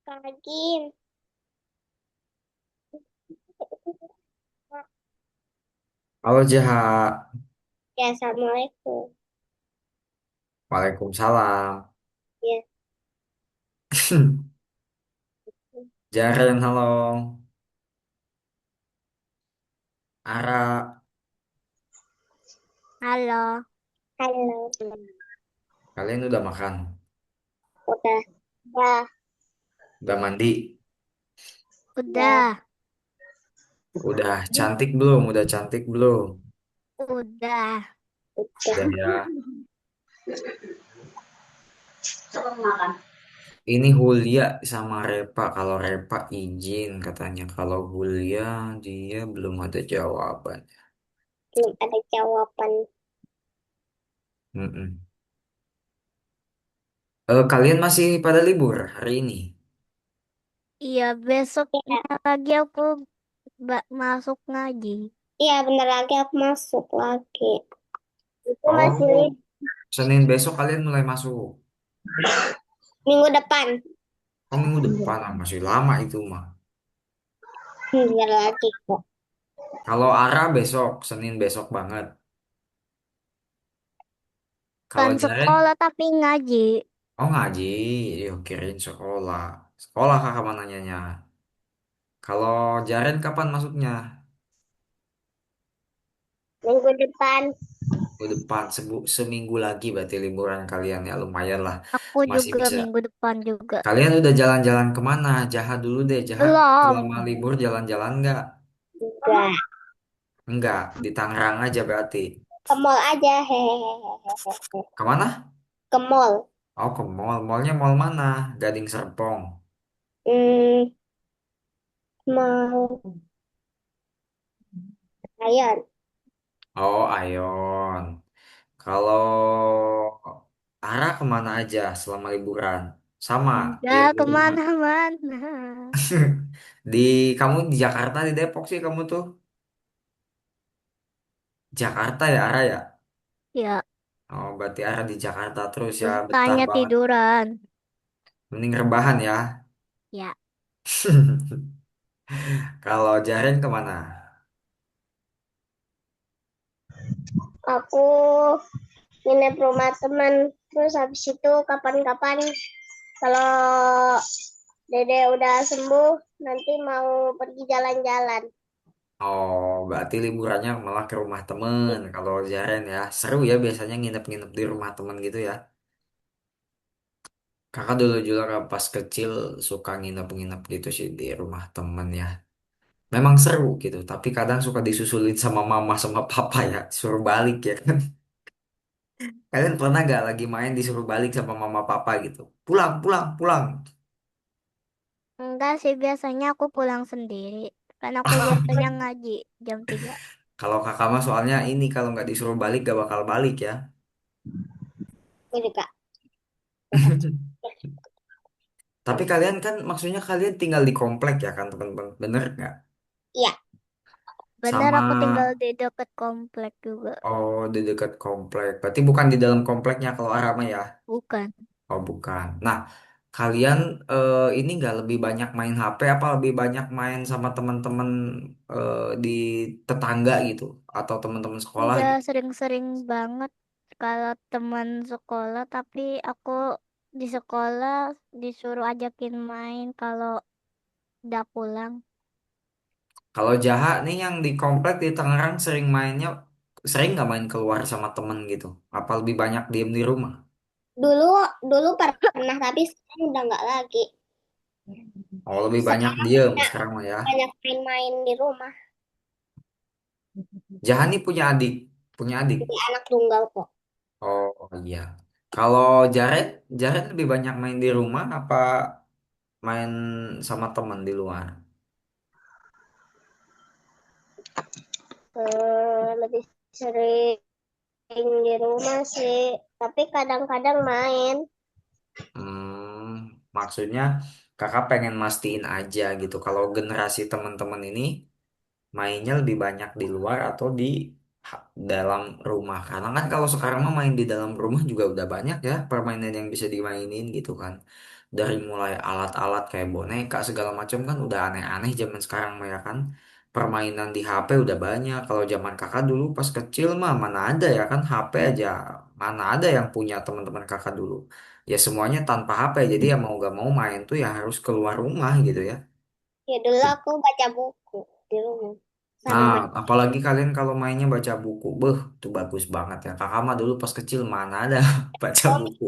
Pagi. Halo Jaha, Ya, Assalamualaikum. Waalaikumsalam. Ya. Jaren, halo. Ara, Halo. Halo. kalian udah makan? Udah. Ya. Udah mandi? Ya. Udah, Udah cantik belum? Udah cantik belum? udah. Udah Udah. ya. Ini Hulia sama Repa. Kalau Repa izin katanya. Kalau Hulia dia belum ada jawaban. Belum ada jawaban. Mm-mm. Kalian masih pada libur hari ini? Iya, besoknya Ya. lagi aku masuk ngaji. Iya, bentar lagi aku masuk lagi. Itu masih Oh, Senin besok kalian mulai masuk. minggu depan. Oh, minggu depan masih lama itu mah. Bentar lagi kok. Kalau Ara besok, Senin besok banget. Kan Kalau Jaren, sekolah tapi ngaji. oh ngaji, yuk kirain sekolah. Sekolah kakak mana nanyanya. Kalau Jaren kapan masuknya? Minggu depan. Minggu depan, seminggu lagi berarti liburan kalian ya lumayan lah. Aku Masih juga bisa. minggu depan juga. Kalian udah jalan-jalan kemana? Jahat dulu deh, jahat. Selama Belum. libur jalan-jalan nggak? Juga. Enggak, di Tangerang aja berarti. Ke mall aja. Hehehe. Kemana? Ke mall. Oh ke mall, mallnya mall mana? Gading Serpong. Hmm, mau ayo. Oh Ayon. Kalau Ara kemana aja selama liburan? Sama di Enggak rumah. kemana-mana. Di kamu di Jakarta di Depok sih kamu tuh. Jakarta ya Ara ya. Ya, Oh berarti Ara di Jakarta terus ya betah sukanya banget. tiduran. Mending rebahan ya. Ya, Kalau Jaren kemana? Aku nginep rumah teman. Terus habis itu kapan-kapan kalau Dede udah sembuh, nanti mau pergi jalan-jalan. Oh berarti liburannya malah ke rumah temen. Kalau Jaren ya seru ya biasanya nginep-nginep di rumah temen gitu ya. Kakak dulu juga pas kecil suka nginep-nginep gitu sih di rumah temen ya. Memang seru gitu, tapi kadang suka disusulin sama mama sama papa ya, suruh balik ya kan. Kalian pernah gak lagi main disuruh balik sama mama papa gitu? Pulang, pulang, pulang. enggak sih biasanya aku pulang sendiri. Kan aku biasanya ngaji jam 3. Kalau kakak mah soalnya ini kalau nggak disuruh balik gak bakal balik ya. Aku juga. Tapi kalian kan maksudnya kalian tinggal di komplek ya kan teman-teman, bener nggak? Iya, Benar Sama aku tinggal di dekat komplek juga. oh di dekat komplek, berarti bukan di dalam kompleknya kalau Arama ya. Bukan. Oh bukan. Nah, kalian ini nggak lebih banyak main HP apa lebih banyak main sama teman-teman di tetangga gitu atau teman-teman sekolah Udah gitu? sering-sering banget kalau teman sekolah, tapi aku di sekolah disuruh ajakin main kalau udah pulang. Kalau Jaha nih yang di komplek di Tangerang sering mainnya sering nggak main keluar sama temen gitu? Apa lebih banyak diem di rumah? dulu dulu pernah, tapi sekarang udah nggak lagi. Oh lebih banyak Sekarang diem banyak, sekarang mah ya. banyak main-main di rumah. Jaha nih punya adik, punya adik. Jadi anak tunggal kok. Oh iya. Kalau Jared, Jared lebih banyak main di rumah apa main sama teman di luar? Lebih sering di rumah sih, tapi kadang-kadang main. Maksudnya kakak pengen mastiin aja gitu. Kalau generasi teman-teman ini mainnya lebih banyak di luar atau di dalam rumah. Karena kan kalau sekarang mah main di dalam rumah juga udah banyak ya permainan yang bisa dimainin gitu kan. Dari mulai alat-alat kayak boneka segala macam kan udah aneh-aneh zaman sekarang mah ya kan. Permainan di HP udah banyak. Kalau zaman kakak dulu pas kecil mah mana ada ya kan HP aja. Mana ada yang punya teman-teman kakak dulu. Ya semuanya tanpa HP. Jadi ya mau gak mau main tuh ya harus keluar rumah gitu ya. Ya dulu aku baca buku di rumah sama Nah, main. apalagi kalian kalau mainnya baca buku, itu bagus banget ya. Kakak mah dulu pas kecil mana ada baca Komik. buku,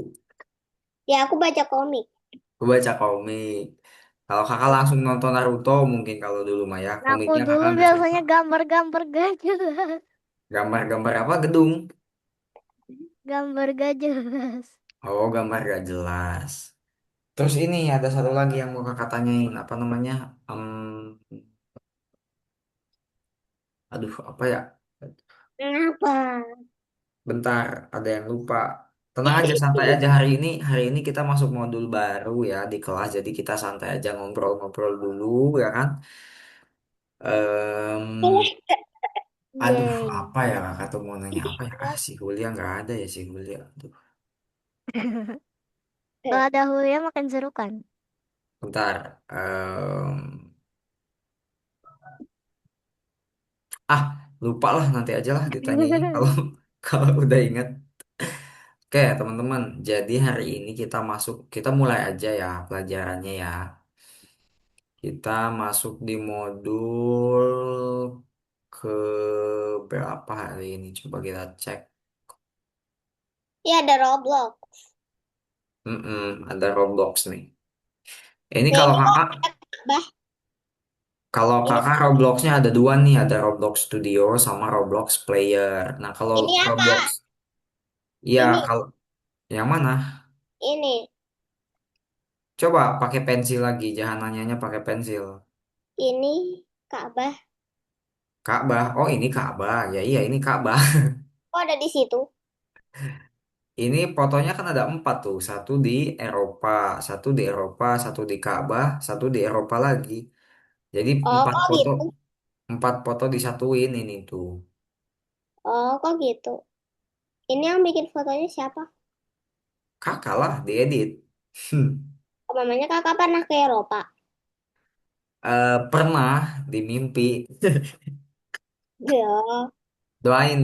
Ya aku baca komik. aku baca komik. Kalau kakak langsung nonton Naruto mungkin kalau dulu mah ya, Aku komiknya dulu kakak nggak suka. biasanya gambar-gambar gak jelas. Gambar-gambar apa gedung? Gambar gak jelas. Oh, gambar gak jelas. Terus ini ada satu lagi yang mau kakak tanyain, apa namanya? Aduh, apa ya? Kenapa? Bentar, ada yang lupa. Tenang aja, santai aja hari ini kita masuk modul baru ya di kelas. Jadi kita santai aja ngobrol-ngobrol dulu ya kan. Em, aduh, Yeay. apa ya kakak tuh mau nanya apa ya? Ah, si Julia nggak ada ya si Julia. Aduh, Kalau ada Hulya makin seru kan? bentar. Ah, lupa lah nanti aja lah ditanyain kalau kalau udah ingat. Oke, teman-teman. Jadi hari ini kita mulai aja ya pelajarannya ya. Kita masuk di modul ke berapa hari ini? Coba kita cek. Ya ada Roblox. Ada Roblox nih. Ini Ya kalau ini kok kakak, bah kalau ini kakak Robloxnya ada dua nih, ada Roblox Studio sama Roblox Player. Nah kalau ini apa? Roblox, ya Ini kalau yang mana? ini Coba pakai pensil lagi, jangan nanyanya pakai pensil. ini Ka'bah. Ka'bah, oh ini Ka'bah, ya iya ini Ka'bah. Kok ada di situ? Ini fotonya kan ada empat tuh, satu di Eropa, satu di Ka'bah, satu di Eropa lagi. Jadi Oh kok gitu? empat foto disatuin ini tuh. Oh kok gitu? Ini yang bikin fotonya siapa? Kakak lah diedit. Oh, mamanya kakak pernah ke Eropa. Pernah di mimpi. Ya, Doain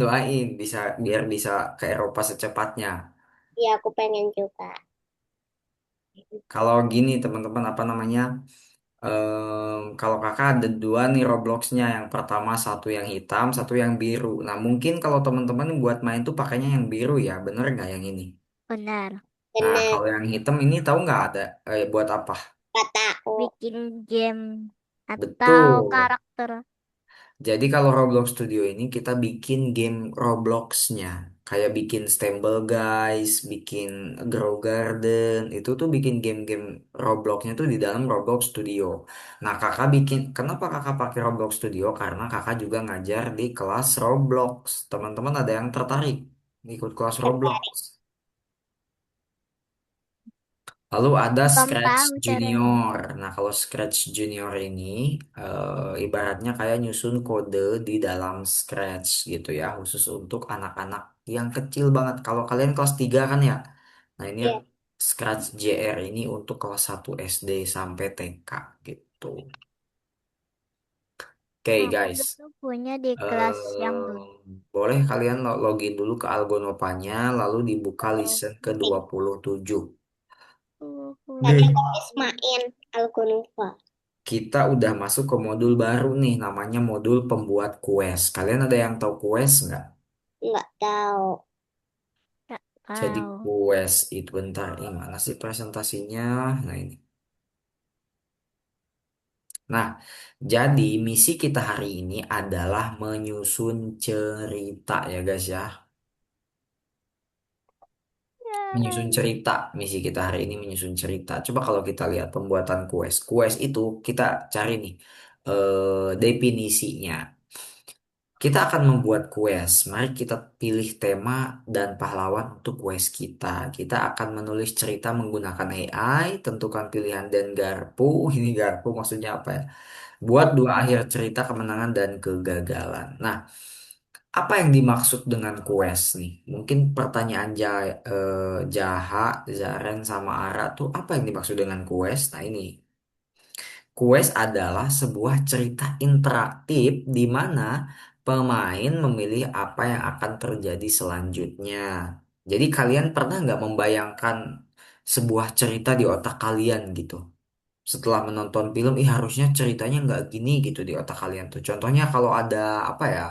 bisa biar bisa ke Eropa secepatnya. ya aku pengen juga. Kalau gini teman-teman apa namanya? Kalau kakak ada dua nih Robloxnya. Yang pertama satu yang hitam, satu yang biru. Nah mungkin kalau teman-teman buat main tuh pakainya yang biru ya, bener nggak yang ini? Benar. Nah Bener, kalau yang hitam ini tahu nggak ada buat apa? gak tahu. Bikin game atau Betul. karakter. Jadi kalau Roblox Studio ini kita bikin game Robloxnya. Kayak bikin Stumble Guys, bikin Grow Garden, itu tuh bikin game-game Robloxnya tuh di dalam Roblox Studio. Nah kenapa kakak pakai Roblox Studio? Karena kakak juga ngajar di kelas Roblox. Teman-teman ada yang tertarik ikut kelas Roblox? Lalu ada Belum Scratch tahu caranya. Junior. Nah, kalau Scratch Junior ini ibaratnya kayak nyusun kode di dalam Scratch gitu ya, khusus untuk anak-anak yang kecil banget. Kalau kalian kelas 3 kan ya. Nah, ini Ya, Scratch JR ini untuk kelas 1 SD sampai TK gitu. Oke, Aku guys. dulu punya di kelas yang Eh, dulu. boleh kalian login dulu ke Algonopanya, lalu dibuka listen ke 27. tadi Nih. aku habis main Algonuva. Kita udah masuk ke modul baru nih, namanya modul pembuat quest. Kalian ada yang tahu quest nggak? Nggak tahu. Gak Jadi tahu. quest itu bentar, ini mana sih presentasinya? Nah ini. Nah, jadi misi kita hari ini adalah menyusun cerita ya guys ya. Menyusun Yeay. cerita. Misi kita hari ini menyusun cerita. Coba kalau kita lihat pembuatan quest. Quest itu kita cari nih definisinya. Kita akan membuat quest. Mari kita pilih tema dan pahlawan untuk quest kita. Kita akan menulis cerita menggunakan AI, tentukan pilihan dan garpu. Ini garpu maksudnya apa ya? Buat dua akhir cerita kemenangan dan kegagalan. Nah, Apa yang dimaksud dengan quest nih? Mungkin pertanyaan Jaha, Zaren sama Ara tuh apa yang dimaksud dengan quest? Nah ini, quest adalah sebuah cerita interaktif di mana pemain memilih apa yang akan terjadi selanjutnya. Jadi kalian pernah nggak membayangkan sebuah cerita di otak kalian gitu? Setelah menonton film, ih harusnya ceritanya nggak gini gitu di otak kalian tuh. Contohnya kalau ada apa ya?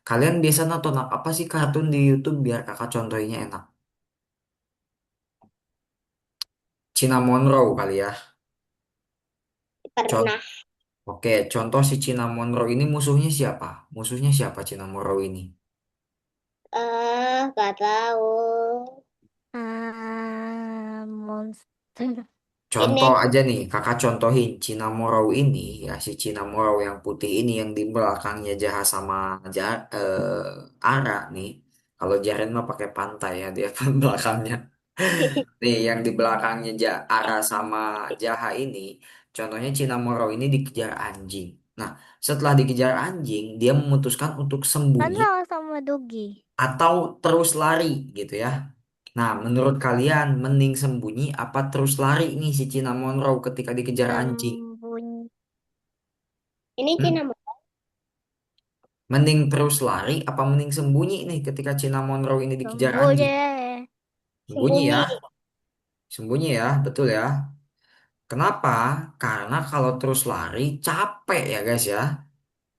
Kalian biasa nonton apa sih kartun di YouTube biar kakak contohnya enak? Cina Monroe kali ya. Pernah. Oke, contoh si Cinnamon Roll ini musuhnya siapa? Musuhnya siapa Cinnamon Roll ini? Gak tahu. Monster. Contoh Ini aja nih, kakak contohin Cinnamon Roll ini, ya si Cinnamon Roll yang putih ini yang di belakangnya Jaha sama Ara nih. Kalau Jaren mah pakai pantai ya dia kan belakangnya. Nih yang di belakangnya Ara sama Jaha ini, contohnya Cinnamon Roll ini dikejar anjing. Nah, setelah dikejar anjing, dia memutuskan untuk Kan sembunyi sama-sama Dogi. atau terus lari gitu ya. Nah, menurut kalian mending sembunyi apa terus lari nih si Cinnamon Roll ketika dikejar anjing? Sembunyi. ini Hmm? Cinnamon. Mending terus lari apa mending sembunyi nih ketika Cinnamon Roll ini dikejar anjing? Sembunyi. Sembunyi ya, Sembunyi. sembunyi ya, betul ya. Kenapa? Karena kalau terus lari capek ya guys ya.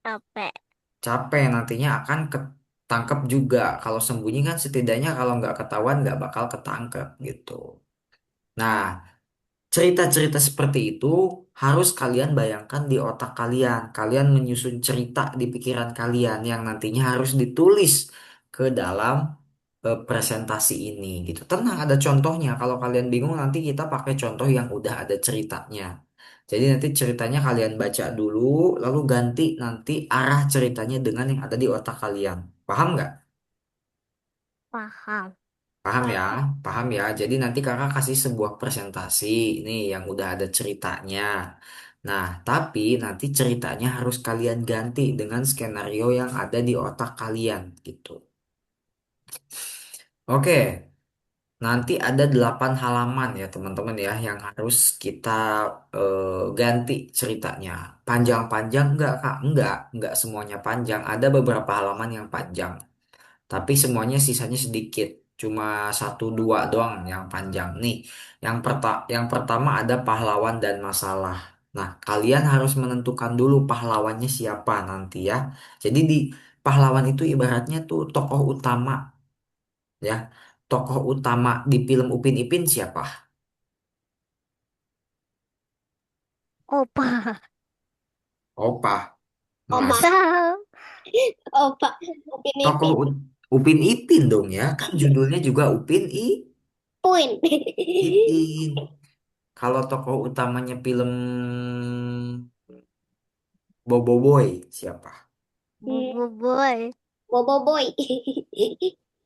Capek. Capek nantinya akan ketangkep juga. Kalau sembunyi kan setidaknya kalau nggak ketahuan nggak bakal ketangkep gitu. Nah, cerita-cerita seperti itu harus kalian bayangkan di otak kalian. Kalian menyusun cerita di pikiran kalian yang nantinya harus ditulis ke dalam presentasi ini gitu. Tenang, ada contohnya. Kalau kalian bingung nanti kita pakai contoh yang udah ada ceritanya. Jadi nanti ceritanya kalian baca dulu, lalu ganti nanti arah ceritanya dengan yang ada di otak kalian. Paham nggak? Paham. Paham ya, Paham. paham ya. Jadi nanti kakak kasih sebuah presentasi nih yang udah ada ceritanya. Nah, tapi nanti ceritanya harus kalian ganti dengan skenario yang ada di otak kalian gitu. Oke, nanti ada 8 halaman ya teman-teman ya yang harus kita ganti ceritanya. Panjang-panjang enggak Kak? Enggak semuanya panjang. Ada beberapa halaman yang panjang. Tapi semuanya sisanya sedikit, cuma satu dua doang yang panjang nih. Yang pertama ada pahlawan dan masalah. Nah, kalian harus menentukan dulu pahlawannya siapa nanti ya. Jadi di pahlawan itu ibaratnya tuh tokoh utama ya. Tokoh utama di film Upin Ipin siapa? Opa. Opa. Oma. Mas, Tahu. Opa. Upin tokoh Ipin. Upin Ipin dong ya. Kan judulnya juga Puin. Ipin. Kalau tokoh utamanya film Boboiboy siapa? Bubu boy. Bobo Boy.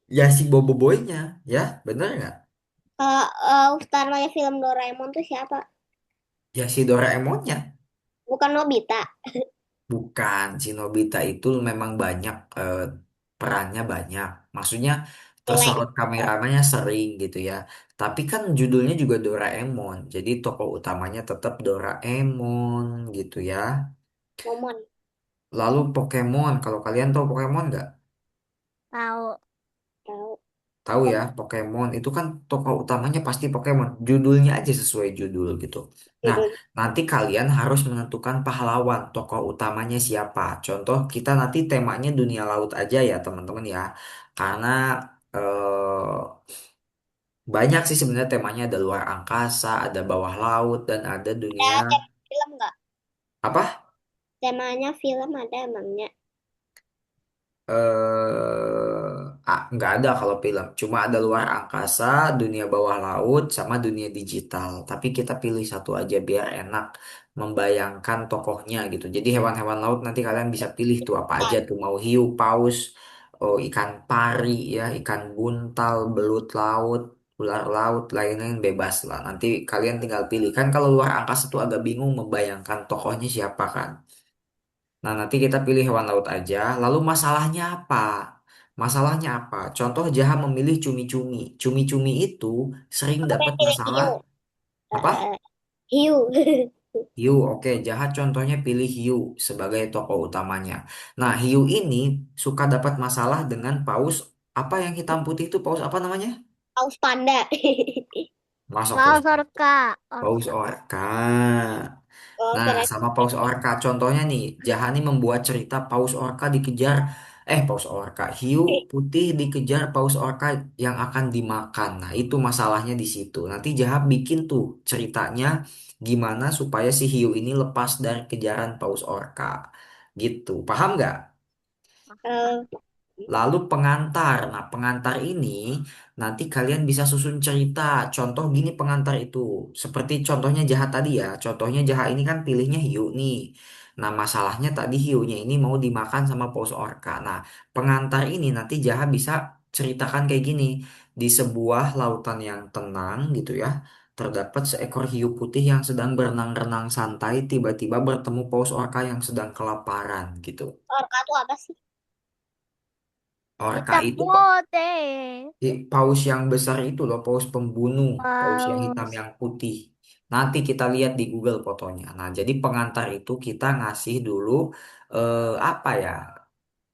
Ya si Boboiboynya, ya bener nggak? Kalau utamanya film Doraemon tuh siapa? Ya si Doraemonnya. Bukan Nobita. Bukan, si Nobita itu memang banyak perannya banyak. Maksudnya Jelek. tersorot kameramennya sering gitu ya. Tapi kan judulnya juga Doraemon, jadi tokoh utamanya tetap Doraemon gitu ya. Momon. Lalu Pokemon, kalau kalian tahu Pokemon nggak? Tahu. Tahu. Tahu ya, Pokemon itu kan tokoh utamanya pasti Pokemon. Judulnya aja sesuai judul gitu. Nah, Judul. nanti kalian harus menentukan pahlawan, tokoh utamanya siapa. Contoh, kita nanti temanya dunia laut aja ya, teman-teman ya. Karena banyak sih sebenarnya temanya ada luar angkasa, ada bawah laut, dan ada dunia Ada tema film nggak? apa? Temanya film ada emangnya. Nggak ada kalau film, cuma ada luar angkasa, dunia bawah laut, sama dunia digital. Tapi kita pilih satu aja biar enak membayangkan tokohnya gitu. Jadi hewan-hewan laut nanti kalian bisa pilih tuh apa aja tuh mau hiu paus, oh ikan pari ya, ikan buntal, belut laut, ular laut, lain-lain bebas lah. Nanti kalian tinggal pilih kan kalau luar angkasa tuh agak bingung membayangkan tokohnya siapa kan. Nah, nanti kita pilih hewan laut aja. Lalu masalahnya apa? Masalahnya apa? Contoh Jaha memilih cumi-cumi. Cumi-cumi itu sering Aku dapat pilih masalah hiu. apa? Eh, hiu. Hiu, oke. Jahat contohnya pilih hiu sebagai tokoh utamanya. Nah, hiu ini suka dapat masalah dengan paus apa yang hitam putih itu paus apa namanya? Paus panda. Masa paus? Paus orka, Paus orka. orka. Oh, Nah, keren. sama paus orka. Contohnya nih, Jahani membuat cerita paus orka dikejar, paus orka, hiu putih dikejar paus orka yang akan dimakan. Nah, itu masalahnya di situ. Nanti Jahat bikin tuh ceritanya gimana supaya si hiu ini lepas dari kejaran paus orka. Gitu. Paham nggak? Eh, Lalu pengantar. Nah, pengantar ini nanti kalian bisa susun cerita. Contoh gini pengantar itu. Seperti contohnya Jahat tadi ya. Contohnya Jahat ini kan pilihnya hiu nih. Nah, masalahnya tadi hiunya ini mau dimakan sama paus orca. Nah, pengantar ini nanti Jahat bisa ceritakan kayak gini. Di sebuah lautan yang tenang gitu ya. Terdapat seekor hiu putih yang sedang berenang-renang santai. Tiba-tiba bertemu paus orca yang sedang kelaparan gitu. orka tuh apa sih? Orca Hitam itu putih. Paus yang besar itu loh, paus pembunuh, paus yang hitam Paus. yang putih. Nanti kita lihat di Google fotonya. Nah, jadi pengantar itu kita ngasih dulu apa ya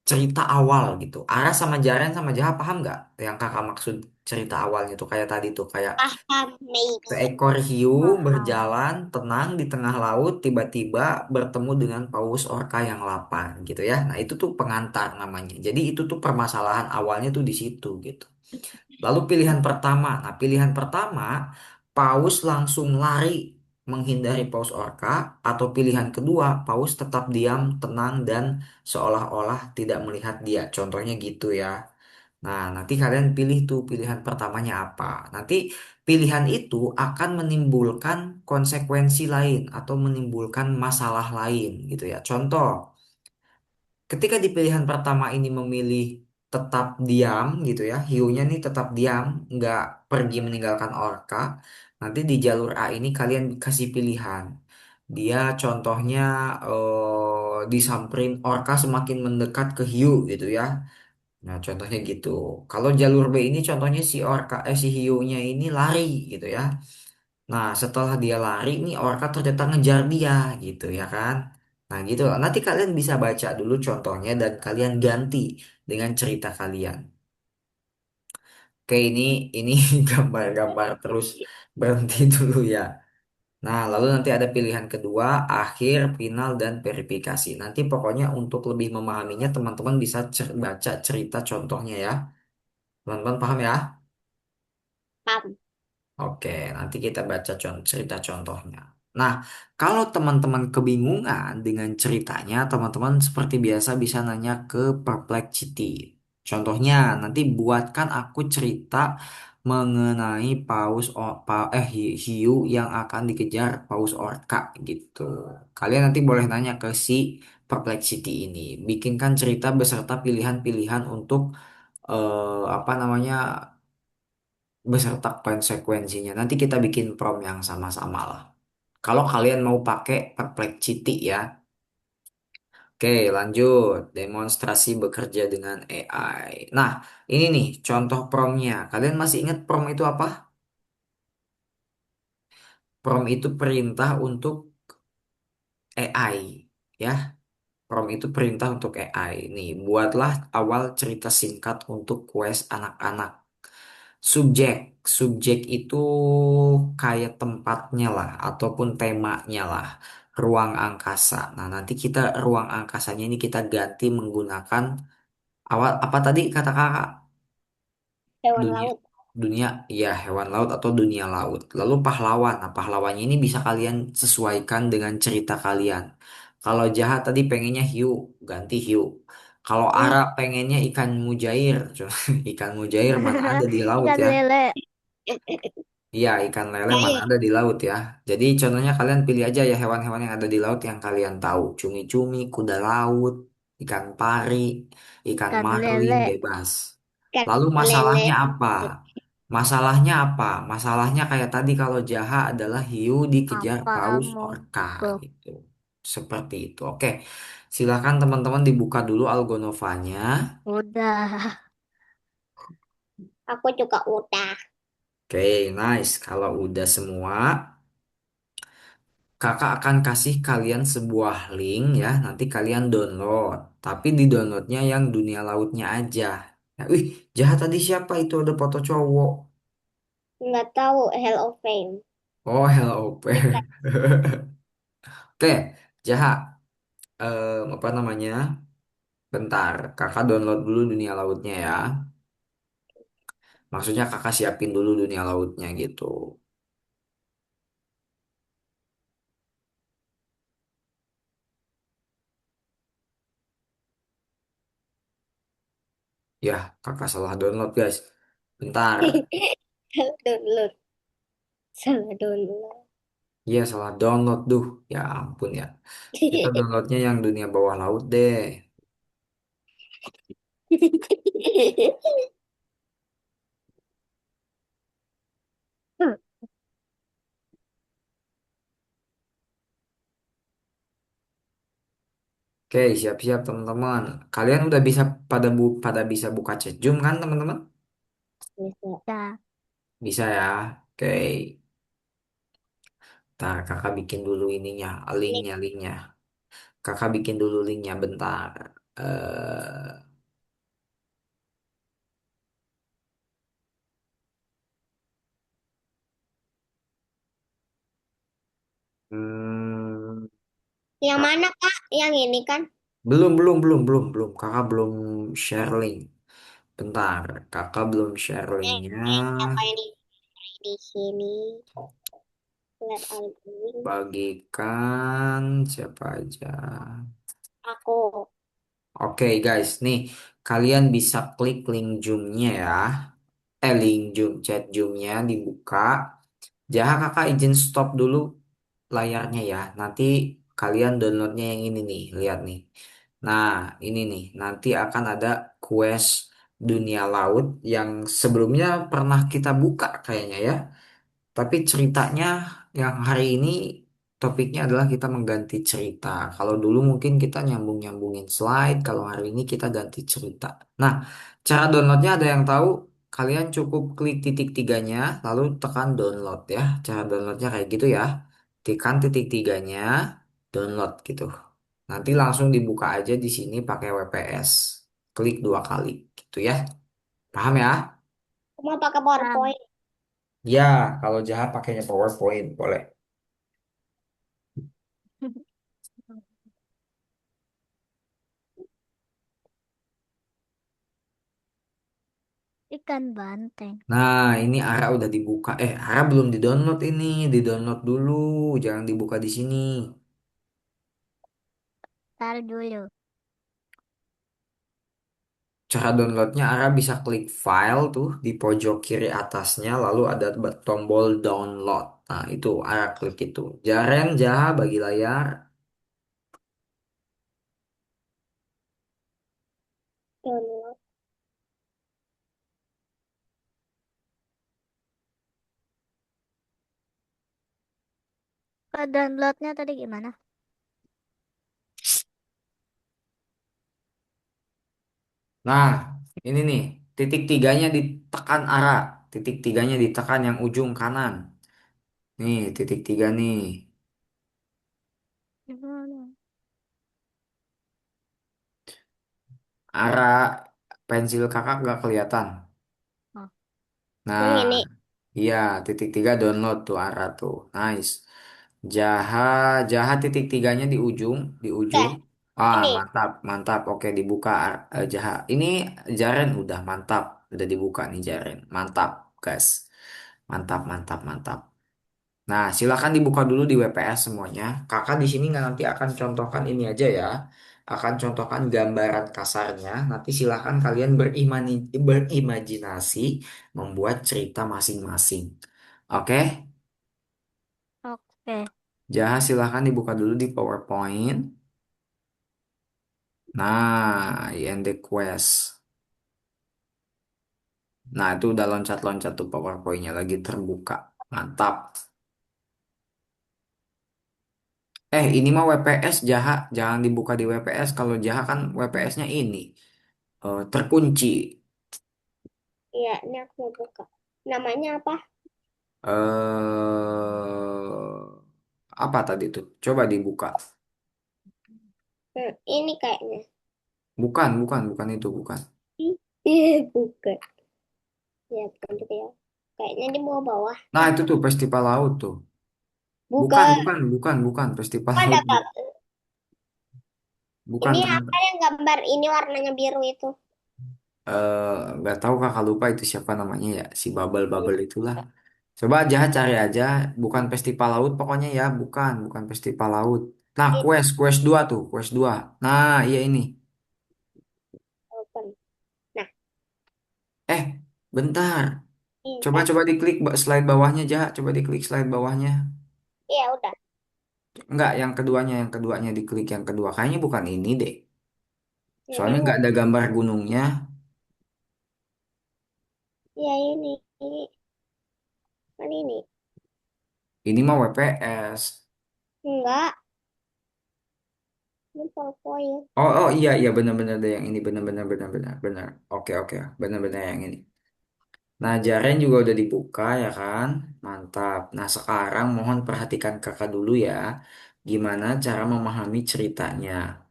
cerita awal gitu. Aras sama Jaren sama Jaha paham nggak? Yang kakak maksud cerita awalnya tuh kayak tadi tuh kayak Paham, maybe. seekor hiu Paham. berjalan tenang di tengah laut tiba-tiba bertemu dengan paus orca yang lapar gitu ya. Nah, itu tuh pengantar namanya. Jadi itu tuh permasalahan awalnya tuh di situ gitu. Lalu pilihan pertama. Nah, pilihan pertama, Paus langsung lari menghindari Paus Orca atau pilihan kedua, Paus tetap diam, tenang dan seolah-olah tidak melihat dia. Contohnya gitu ya. Nah, nanti kalian pilih tuh pilihan pertamanya apa. Nanti pilihan itu akan menimbulkan konsekuensi lain atau menimbulkan masalah lain gitu ya. Contoh, ketika di pilihan pertama ini memilih tetap diam gitu ya, hiunya nih tetap diam, nggak pergi meninggalkan orka. Nanti di jalur A ini kalian kasih pilihan. Dia contohnya disamperin orka semakin mendekat ke hiu gitu ya. Nah, contohnya gitu. Kalau jalur B ini contohnya si hiunya ini lari gitu ya. Nah, setelah dia lari nih orka ternyata ngejar dia gitu ya kan. Nah, gitu. Nanti kalian bisa baca dulu contohnya dan kalian ganti dengan cerita kalian. Oke, ini gambar-gambar terus berhenti dulu ya. Nah, lalu nanti ada pilihan kedua, akhir, final, dan verifikasi. Nanti pokoknya untuk lebih memahaminya, teman-teman bisa baca cerita contohnya ya. Teman-teman paham ya? Paham. Oke, nanti kita baca cerita contohnya. Nah, kalau teman-teman kebingungan dengan ceritanya, teman-teman seperti biasa bisa nanya ke Perplexity. Contohnya, nanti buatkan aku cerita mengenai hiu yang akan dikejar paus orca gitu. Kalian nanti boleh nanya ke si Perplexity ini. Bikinkan cerita beserta pilihan-pilihan untuk apa namanya beserta konsekuensinya. Nanti kita bikin prom yang sama-sama lah. Kalau kalian mau pakai Perplexity ya. Oke, lanjut. Demonstrasi bekerja dengan AI. Nah, ini nih contoh promnya. Kalian masih ingat prom itu apa? Prom itu perintah untuk AI. Ya, prom itu perintah untuk AI. Nih, buatlah awal cerita singkat untuk quest anak-anak. Subjek, subjek itu kayak tempatnya lah, ataupun temanya lah, ruang angkasa. Nah, nanti kita ruang angkasanya ini kita ganti menggunakan awal apa tadi kata kakak? Hewan Dunia, laut. dunia, ya hewan laut atau dunia laut. Lalu pahlawan, nah pahlawannya ini bisa kalian sesuaikan dengan cerita kalian. Kalau jahat tadi pengennya hiu, ganti hiu. Kalau Ara Hmm. pengennya ikan mujair, ikan mujair mana ada di laut Ikan ya? lele. Iya, ikan lele Ya, mana ya. ada di laut ya. Jadi contohnya kalian pilih aja ya hewan-hewan yang ada di laut yang kalian tahu. Cumi-cumi, kuda laut, ikan pari, ikan Ikan marlin, lele. bebas. Ikan Lalu lele. masalahnya apa? Masalahnya apa? Masalahnya kayak tadi kalau jaha adalah hiu dikejar Apa paus orca mogok? gitu. Seperti itu. Oke, silakan teman-teman dibuka dulu Algonovanya. Udah. Aku juga udah. Oke, nice. Kalau udah semua, kakak akan kasih kalian sebuah link ya. Nanti kalian download. Tapi di downloadnya yang dunia lautnya aja. Ya, wih, jahat tadi siapa itu ada foto cowok? Nggak tahu Hell of Fame. Oh, hello. Bukan. Oke, jahat. Apa namanya? Bentar, kakak download dulu dunia lautnya ya. Maksudnya kakak siapin dulu dunia lautnya gitu. Ya, kakak salah download guys. Bentar. Download. Salah download. Iya, salah download. Duh, ya ampun ya. Kita downloadnya yang dunia bawah laut deh. Oke, siap-siap teman-teman. Kalian udah bisa pada bisa buka chat Zoom kan teman-teman? Bisa. Udah. Bisa ya. Oke. Ntar kakak bikin dulu ininya, Ini linknya. Kakak bikin dulu linknya bentar. Eh, hmm, yang mana Kak? Yang ini kan? belum. Kakak belum share link. Bentar, kakak belum share linknya. Siapa yang di sini? Lihat album. Bagikan siapa aja. Aku. Oke guys, nih kalian bisa klik link Zoom-nya ya. Link Zoom, chat Zoom-nya dibuka. Jangan kakak izin stop dulu layarnya ya. Nanti kalian downloadnya yang ini nih, lihat nih. Nah, ini nih, nanti akan ada quest dunia laut yang sebelumnya pernah kita buka kayaknya ya. Tapi ceritanya yang hari ini topiknya adalah kita mengganti cerita. Kalau dulu mungkin kita nyambung-nyambungin slide, kalau hari ini kita ganti cerita. Nah, cara downloadnya ada yang tahu? Kalian cukup klik titik tiganya, lalu tekan download ya. Cara downloadnya kayak gitu ya. Tekan titik tiganya, download gitu. Nanti langsung dibuka aja di sini pakai WPS. Klik dua kali gitu ya. Paham ya? Aku mau pakai Paham. PowerPoint. Ya, kalau jahat pakainya PowerPoint boleh. Ikan banteng. Nah, ini Ara udah dibuka. Ara belum di-download ini. Di-download dulu. Jangan dibuka di sini. Tar dulu. Cara downloadnya Ara bisa klik file tuh di pojok kiri atasnya. Lalu ada tombol download. Nah, itu Ara klik itu. Jaren, Jaha, bagi layar. Download. Ke downloadnya tadi gimana? Nah, ini nih. Titik tiganya ditekan Ara. Titik tiganya ditekan yang ujung kanan. Nih, titik tiga nih. Gimana? Ara pensil kakak gak kelihatan. Oh, Yang Nah, ini. iya, titik tiga download tuh arah tuh. Nice. Jaha, jaha titik tiganya di ujung. Udah. Ah, Ini. mantap. Oke, dibuka jaha. Ini Jaren udah mantap, udah dibuka nih Jaren. Mantap, guys. Mantap. Nah, silakan dibuka dulu di WPS semuanya. Kakak di sini nggak nanti akan contohkan ini aja ya. Akan contohkan gambaran kasarnya. Nanti silakan kalian berimajinasi membuat cerita masing-masing. Oke? oke. Jaha silakan dibuka dulu di PowerPoint. Nah, IND Quest. Nah, itu udah loncat-loncat tuh PowerPoint-nya lagi terbuka. Mantap. Ini mah WPS Jaha, jangan dibuka di WPS. Kalau Jaha kan WPS-nya ini terkunci. Iya, ini aku mau buka. Namanya apa? Apa tadi tuh? Coba dibuka. Ini kayaknya. Bukan, bukan, bukan itu, bukan. Bukan. Ya, bukan juga ya. Kayaknya di bawah-bawah. Nah, itu tuh festival laut tuh. Bukan, Bukan. bukan, bukan, bukan festival Ada laut. Kak. Bukan Ini apa teman. yang gambar ini warnanya biru itu? Nggak tahu kakak lupa itu siapa namanya ya, si Bubble Bubble itulah. Coba aja cari aja, bukan festival laut pokoknya ya, bukan, bukan festival laut. Nah, Ini quest 2 tuh, quest 2. Nah, iya ini. open. Nah, Eh, bentar. ini Coba kan. coba diklik slide bawahnya aja, coba diklik slide bawahnya. Iya, udah. Enggak, yang keduanya diklik yang kedua. Kayaknya bukan ini deh. Ya, Soalnya ini. nggak ada gambar gunungnya. Ya, ini. Kan ini. Ini mah WPS. Enggak. Ini PowerPoint. Oh, oh iya iya benar-benar ada yang ini benar-benar benar-benar benar. Oke oke benar-benar yang ini. Nah, Jaren juga udah dibuka ya kan? Mantap. Nah, sekarang mohon perhatikan kakak dulu ya. Gimana cara memahami ceritanya?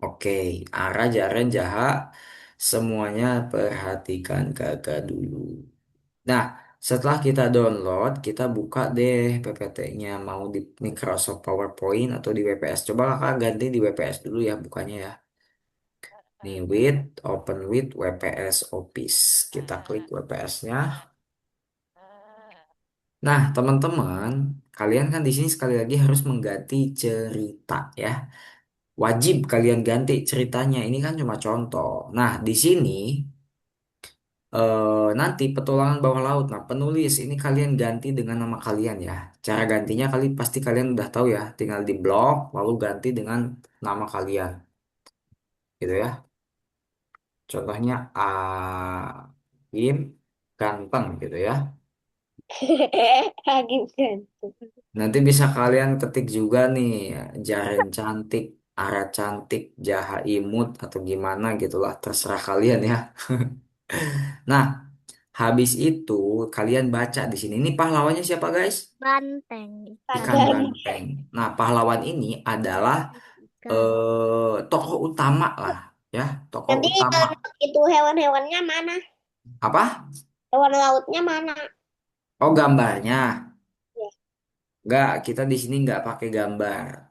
Oke, Ara, Jaren, Jaha, semuanya perhatikan kakak dulu. Nah, setelah kita download, kita buka deh PPT-nya. Mau di Microsoft PowerPoint atau di WPS. Coba kakak ganti di WPS dulu ya, bukannya ya. Nih, open with WPS Office. Kita klik WPS-nya. Nah, teman-teman, kalian kan di sini sekali lagi harus mengganti cerita ya. Wajib kalian ganti ceritanya. Ini kan cuma contoh. Nah, di sini nanti petualangan bawah laut. Nah, penulis ini kalian ganti dengan nama kalian ya. Cara gantinya kali pasti kalian udah tahu ya. Tinggal di blog lalu ganti dengan nama kalian, gitu ya. Contohnya Agim ganteng gitu ya. Agim kan. Nanti bisa kalian ketik juga nih Jaren cantik, Ara cantik, Jaha imut atau gimana gitulah terserah kalian ya. Nah, habis itu kalian baca di sini. Ini pahlawannya siapa guys? Banteng Ikan ikan. Banteng. banteng. Nah, pahlawan ini adalah Ikan. tokoh utama lah, ya, tokoh Nanti utama. itu hewan-hewannya mana? Apa? Hewan lautnya mana? Oh, gambarnya. Ya. Enggak, kita di sini nggak pakai gambar.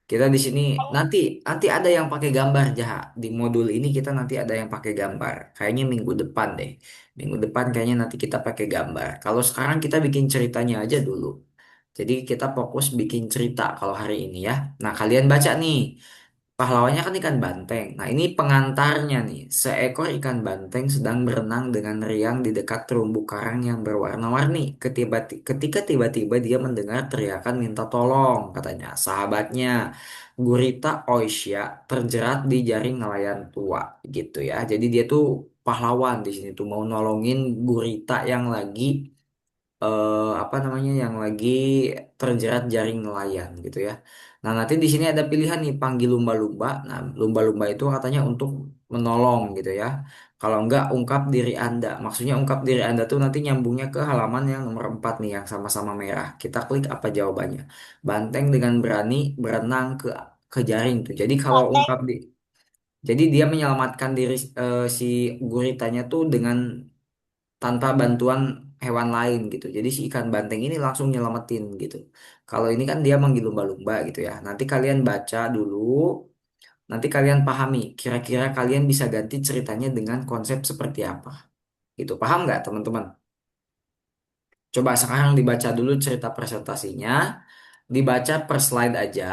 Kita di sini nanti nanti ada yang pakai gambar Jaha. Di modul ini kita nanti ada yang pakai gambar. Kayaknya minggu depan deh. Minggu depan kayaknya nanti kita pakai gambar. Kalau sekarang kita bikin ceritanya aja dulu. Jadi kita fokus bikin cerita kalau hari ini ya. Nah, kalian baca nih. Pahlawannya kan ikan banteng. Nah, ini pengantarnya nih. Seekor ikan banteng sedang berenang dengan riang di dekat terumbu karang yang berwarna-warni. Ketika tiba-tiba dia mendengar teriakan minta tolong, katanya. Sahabatnya, Gurita Oisya, terjerat di jaring nelayan tua, gitu ya. Jadi dia tuh pahlawan di sini tuh mau nolongin Gurita yang lagi apa namanya yang lagi terjerat jaring nelayan gitu ya. Nah, nanti di sini ada pilihan nih panggil lumba-lumba. Nah, lumba-lumba itu katanya untuk menolong gitu ya. Kalau enggak ungkap diri Anda. Maksudnya ungkap diri Anda tuh nanti nyambungnya ke halaman yang nomor 4 nih yang sama-sama merah. Kita klik apa jawabannya. Banteng dengan berani berenang ke jaring tuh. Jadi kalau Banteng. ungkap di jadi dia menyelamatkan diri si guritanya tuh dengan tanpa bantuan hewan lain gitu. Jadi si ikan banteng ini langsung nyelamatin gitu. Kalau ini kan dia manggil lumba-lumba gitu ya. Nanti kalian baca dulu, nanti kalian pahami. Kira-kira kalian bisa ganti ceritanya dengan konsep seperti apa. Gitu. Paham nggak teman-teman? Coba sekarang dibaca dulu cerita presentasinya. Dibaca per slide aja.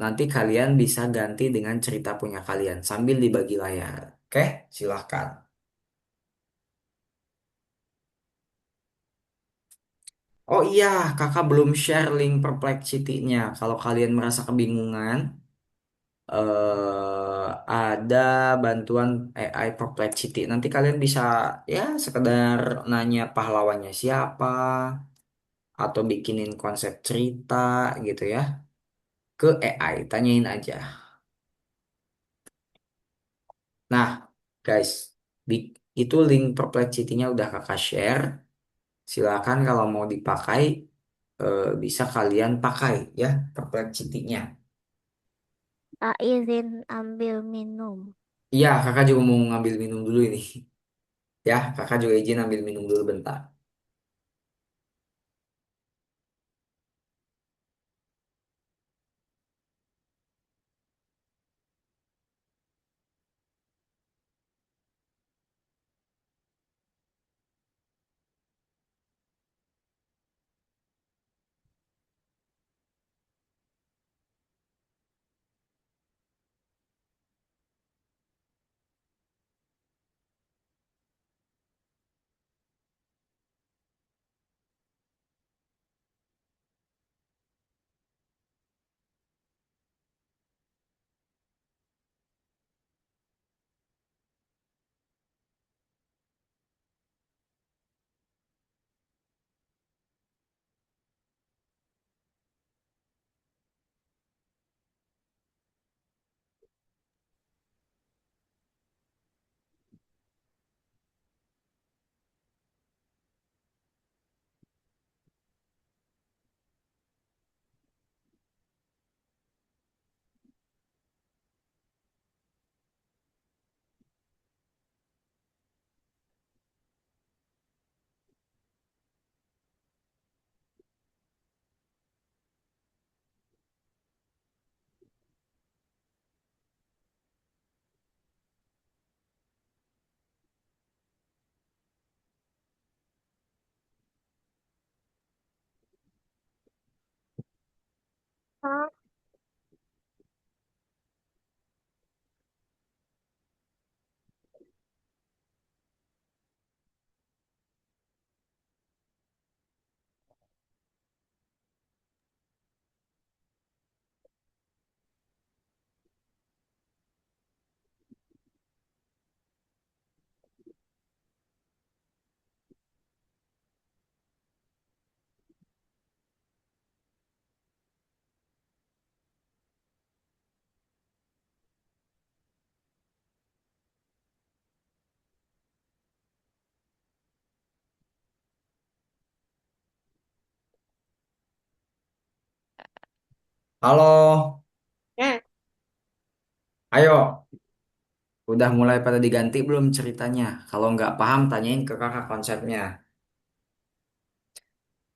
Nanti kalian bisa ganti dengan cerita punya kalian sambil dibagi layar. Oke, silahkan. Oh iya, kakak belum share link Perplexity-nya. Kalau kalian merasa kebingungan, ada bantuan AI Perplexity. Nanti kalian bisa ya sekedar nanya pahlawannya siapa, atau bikinin konsep cerita gitu ya. ke AI, tanyain aja. Nah, guys, itu link Perplexity-nya udah kakak share. Silakan kalau mau dipakai, bisa kalian pakai ya Perplexity-nya. Tak izin ambil minum. Iya, kakak juga mau ngambil minum dulu ini. Ya, kakak juga izin ambil minum dulu bentar. Hah? Halo, Nah, ayo. Udah mulai pada diganti belum ceritanya? Kalau nggak paham, tanyain ke kakak konsepnya.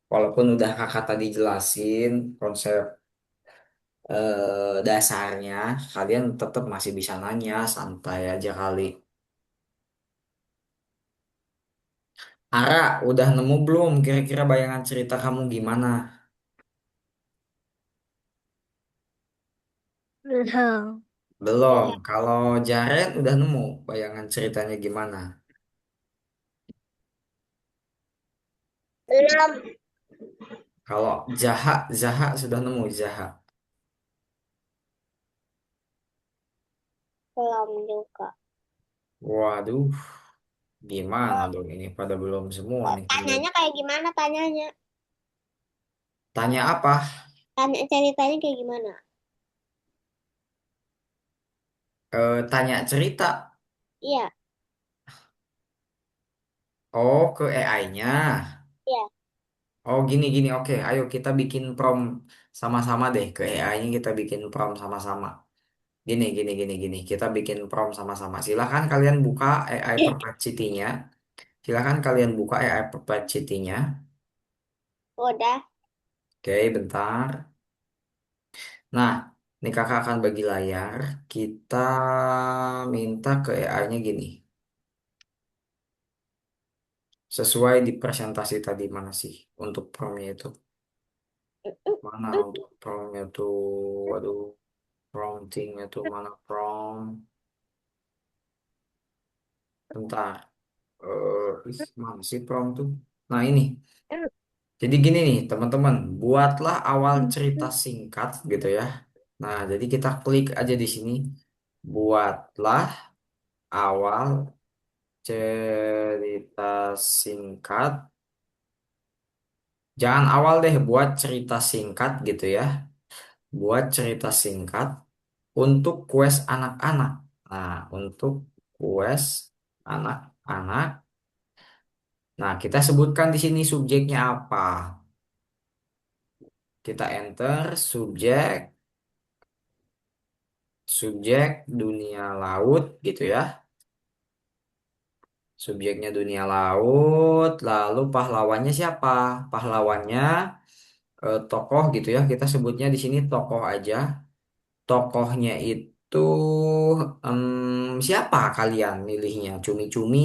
Walaupun udah kakak tadi jelasin konsep dasarnya, kalian tetap masih bisa nanya, santai aja kali. Ara, udah nemu belum? Kira-kira bayangan cerita kamu gimana? Belum. Belum. Kalau Jared udah nemu bayangan ceritanya gimana? belum, Kalau Zaha, Zaha sudah nemu Zaha. belum juga. Waduh, gimana dong ini? Pada belum semua nih. Tanyanya kayak gimana tanyanya? Tanya apa? Tanya ceritanya kayak gimana? Tanya cerita. Iya, Oh, ke AI-nya. iya. Oh, gini gini. Oke, ayo kita bikin prompt sama-sama deh. Ke AI-nya kita bikin prompt sama-sama. Gini gini gini gini. Kita bikin prompt sama-sama. Silahkan kalian buka AI Perplexity-nya. Silahkan kalian buka AI Perplexity-nya. Udah. Oke, bentar. Nah, ini kakak akan bagi layar. Kita minta ke AI-nya gini. Sesuai di presentasi tadi mana sih untuk prompt-nya itu? Mana untuk prompt-nya tuh? Waduh. Promptingnya tuh mana prompt? Bentar. Mana sih prompt tuh? Nah ini. Jadi gini nih teman-teman. Buatlah awal cerita singkat gitu ya. Nah jadi kita klik aja di sini. Buatlah awal cerita singkat. Jangan awal deh buat cerita singkat gitu ya. buat cerita singkat untuk kues anak-anak. Nah, untuk kues anak-anak. Nah, kita sebutkan di sini subjeknya apa. Kita enter subjek dunia laut gitu ya. Subjeknya dunia laut, lalu pahlawannya siapa? Pahlawannya tokoh gitu ya. Kita sebutnya di sini tokoh aja. Tokohnya itu siapa kalian milihnya? Cumi-cumi.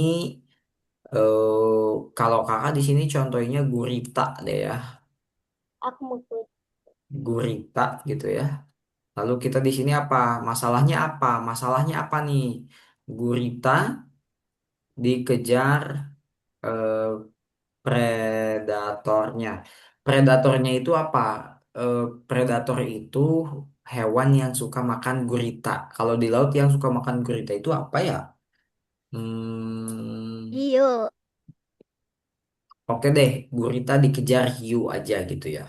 Kalau kakak di sini contohnya gurita deh ya. Aku mau ikut. Gurita gitu ya. Lalu kita di sini apa? Masalahnya apa? Masalahnya apa nih? Gurita dikejar eh, predatornya. Predatornya itu apa? Predator itu hewan yang suka makan gurita. Kalau di laut yang suka makan gurita itu apa ya? Hmm, Hiu. oke deh, gurita dikejar hiu aja gitu ya.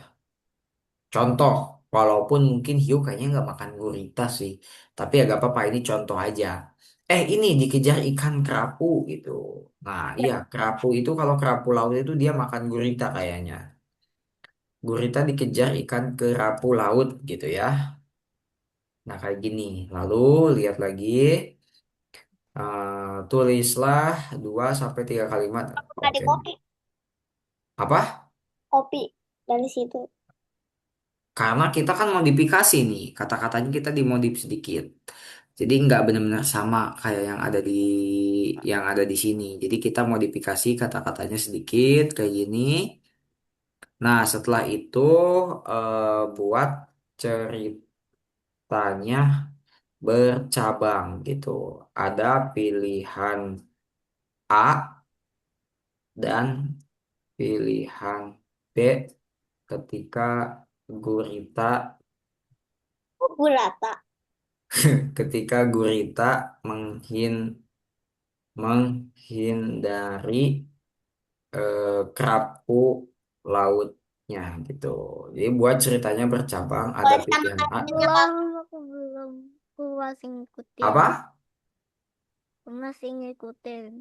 Contoh, walaupun mungkin hiu kayaknya nggak makan gurita sih. Tapi ya gak apa-apa, ini contoh aja. Ini dikejar ikan kerapu gitu. Nah, iya, kerapu itu kalau kerapu laut itu dia makan gurita kayaknya. Gurita dikejar ikan kerapu laut gitu ya. Nah, kayak gini. Lalu lihat lagi. Tulislah 2 sampai 3 kalimat. Tadi Oke. kopi, Apa? kopi dari situ. Karena kita kan modifikasi nih. Kata-katanya kita dimodif sedikit. Jadi nggak benar-benar sama kayak yang ada di sini. Jadi kita modifikasi kata-katanya sedikit kayak gini. Nah, setelah itu buat ceritanya bercabang gitu. Ada pilihan A dan pilihan B ketika gurita Burata. ketika gurita menghindari kerapu lautnya gitu. Jadi buat ceritanya bercabang ada Kalau kita pilihan makan A. apa? Aku belum. Aku masih ngikutin. Apa? Aku masih ngikutin.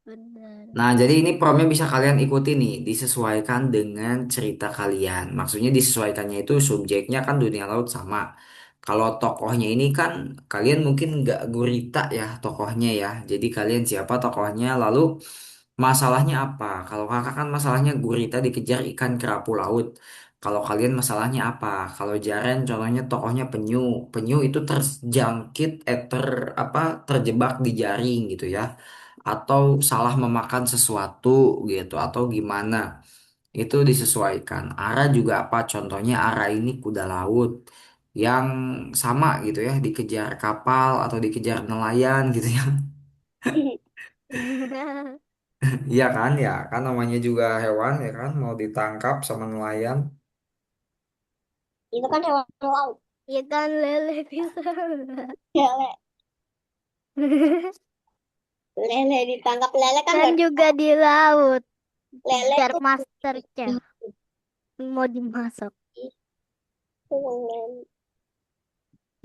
Bener. Nah, jadi ini promnya bisa kalian ikuti nih, disesuaikan dengan cerita kalian. Maksudnya disesuaikannya itu subjeknya kan dunia laut sama. Kalau tokohnya ini kan kalian mungkin nggak gurita ya tokohnya ya. Jadi kalian siapa tokohnya, lalu masalahnya apa? Kalau kakak kan masalahnya gurita dikejar ikan kerapu laut. Kalau kalian masalahnya apa? Kalau Jaren contohnya tokohnya penyu. Penyu itu terjangkit, apa terjebak di jaring gitu ya. Atau salah memakan sesuatu gitu atau gimana. Itu disesuaikan. Ara juga apa? Contohnya Ara ini kuda laut yang sama gitu ya, dikejar kapal atau dikejar nelayan gitu ya. Iya kan ya, kan namanya juga hewan ya kan, mau ditangkap sama nelayan. Itu kan hewan laut. Ya kan lele bisa. Lele, lele ditangkap lele kan Kan nggak juga di laut. lele Jar tuh Master Chef. Mau dimasak.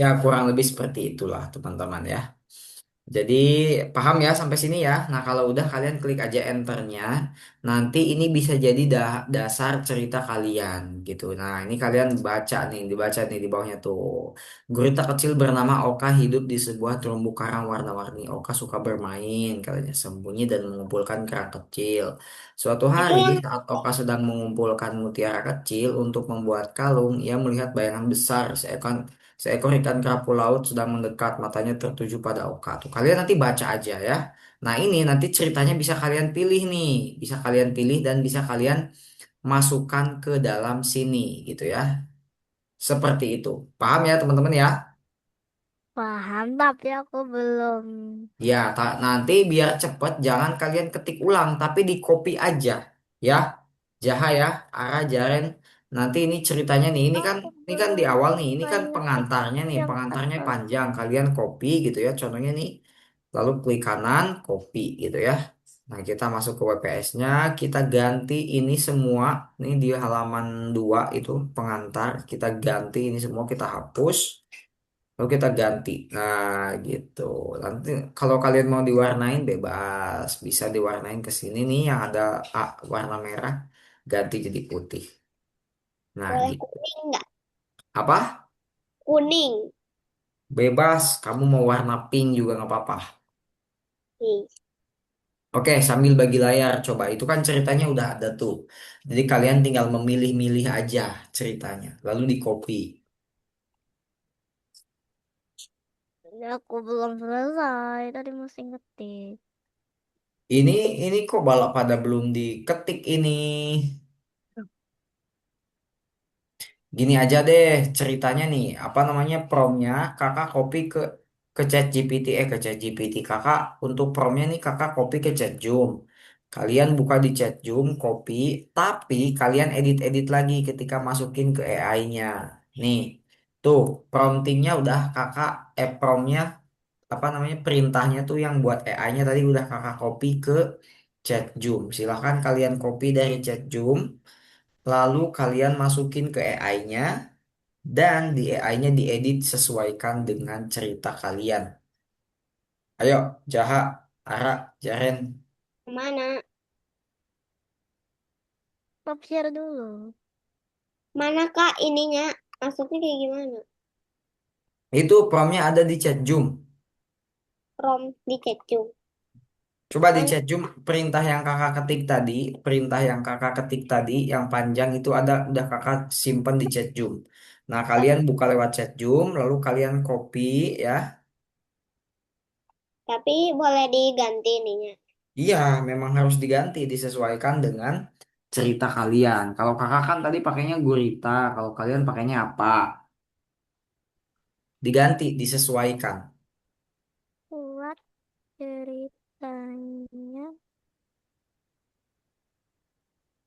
Ya kurang lebih seperti itulah teman-teman ya. Jadi paham ya sampai sini ya. Nah kalau udah kalian klik aja enternya. Nanti ini bisa jadi dasar cerita kalian gitu. Nah ini kalian baca nih, dibaca nih di bawahnya tuh. Gurita kecil bernama Oka hidup di sebuah terumbu karang warna-warni. Oka suka bermain, katanya sembunyi dan mengumpulkan kerang kecil. Suatu itu hari yang saat Oka sedang mengumpulkan mutiara kecil untuk membuat kalung, ia melihat bayangan besar seekor ikan kerapu laut sedang mendekat, matanya tertuju pada Oka. Tuh, kalian nanti baca aja ya. Nah, ini nanti ceritanya bisa kalian pilih nih. Bisa kalian pilih dan bisa kalian masukkan ke dalam sini gitu ya. Seperti itu. Paham ya, teman-teman ya? Paham tapi aku belum. Ya, nanti biar cepet jangan kalian ketik ulang tapi di copy aja ya. Jaha ya, Ara Jaren. Nanti ini ceritanya nih, ini kan Aku ini kan di awal nih, ini kan banyak pengantarnya nih, yang pengantarnya apa. panjang. Kalian copy gitu ya, contohnya nih. Lalu klik kanan, copy gitu ya. Nah, kita masuk ke WPS-nya, kita ganti ini semua. Ini di halaman 2 itu pengantar, kita ganti ini semua, kita hapus. Lalu kita ganti. Nah, gitu. Nanti kalau kalian mau diwarnain bebas, bisa diwarnain ke sini nih yang ada warna merah, ganti jadi putih. Nah, Boleh gitu. kuning nggak? Apa? Kuning. Bebas, kamu mau warna pink juga nggak apa-apa. Nih. Oke, sambil bagi layar, coba itu kan ceritanya udah ada tuh. Jadi kalian tinggal memilih-milih aja ceritanya, lalu di copy. Ini aku belum selesai. Tadi mesti ngetik. Ini ini kok balap pada belum diketik ini. Gini aja deh ceritanya nih, apa namanya promnya kakak copy ke ChatGPT ke ChatGPT kakak untuk promnya nih kakak copy ke ChatJoom. Kalian buka di ChatJoom, copy, tapi kalian edit-edit lagi ketika masukin ke AI-nya. Nih, tuh promptingnya udah kakak, promptnya apa namanya perintahnya tuh yang buat AI-nya tadi udah kakak copy ke ChatJoom. Silahkan kalian copy dari ChatJoom, lalu kalian masukin ke AI-nya dan di AI-nya diedit sesuaikan dengan cerita kalian. Ayo, Jaha, Ara, Jaren. Mana? Stop share dulu. Mana Kak ininya? Masuknya kayak gimana? Itu promnya ada di chat Zoom. Rom di keju. Coba di Mana? chat Zoom perintah yang kakak ketik tadi, perintah yang kakak ketik tadi yang panjang itu ada udah kakak simpen di chat Zoom. Nah, kalian buka lewat chat Zoom, lalu kalian copy ya. Tapi boleh diganti ininya. Iya, memang harus diganti, disesuaikan dengan cerita kalian. Kalau kakak kan tadi pakainya gurita, kalau kalian pakainya apa? Diganti, disesuaikan. Buat ceritanya.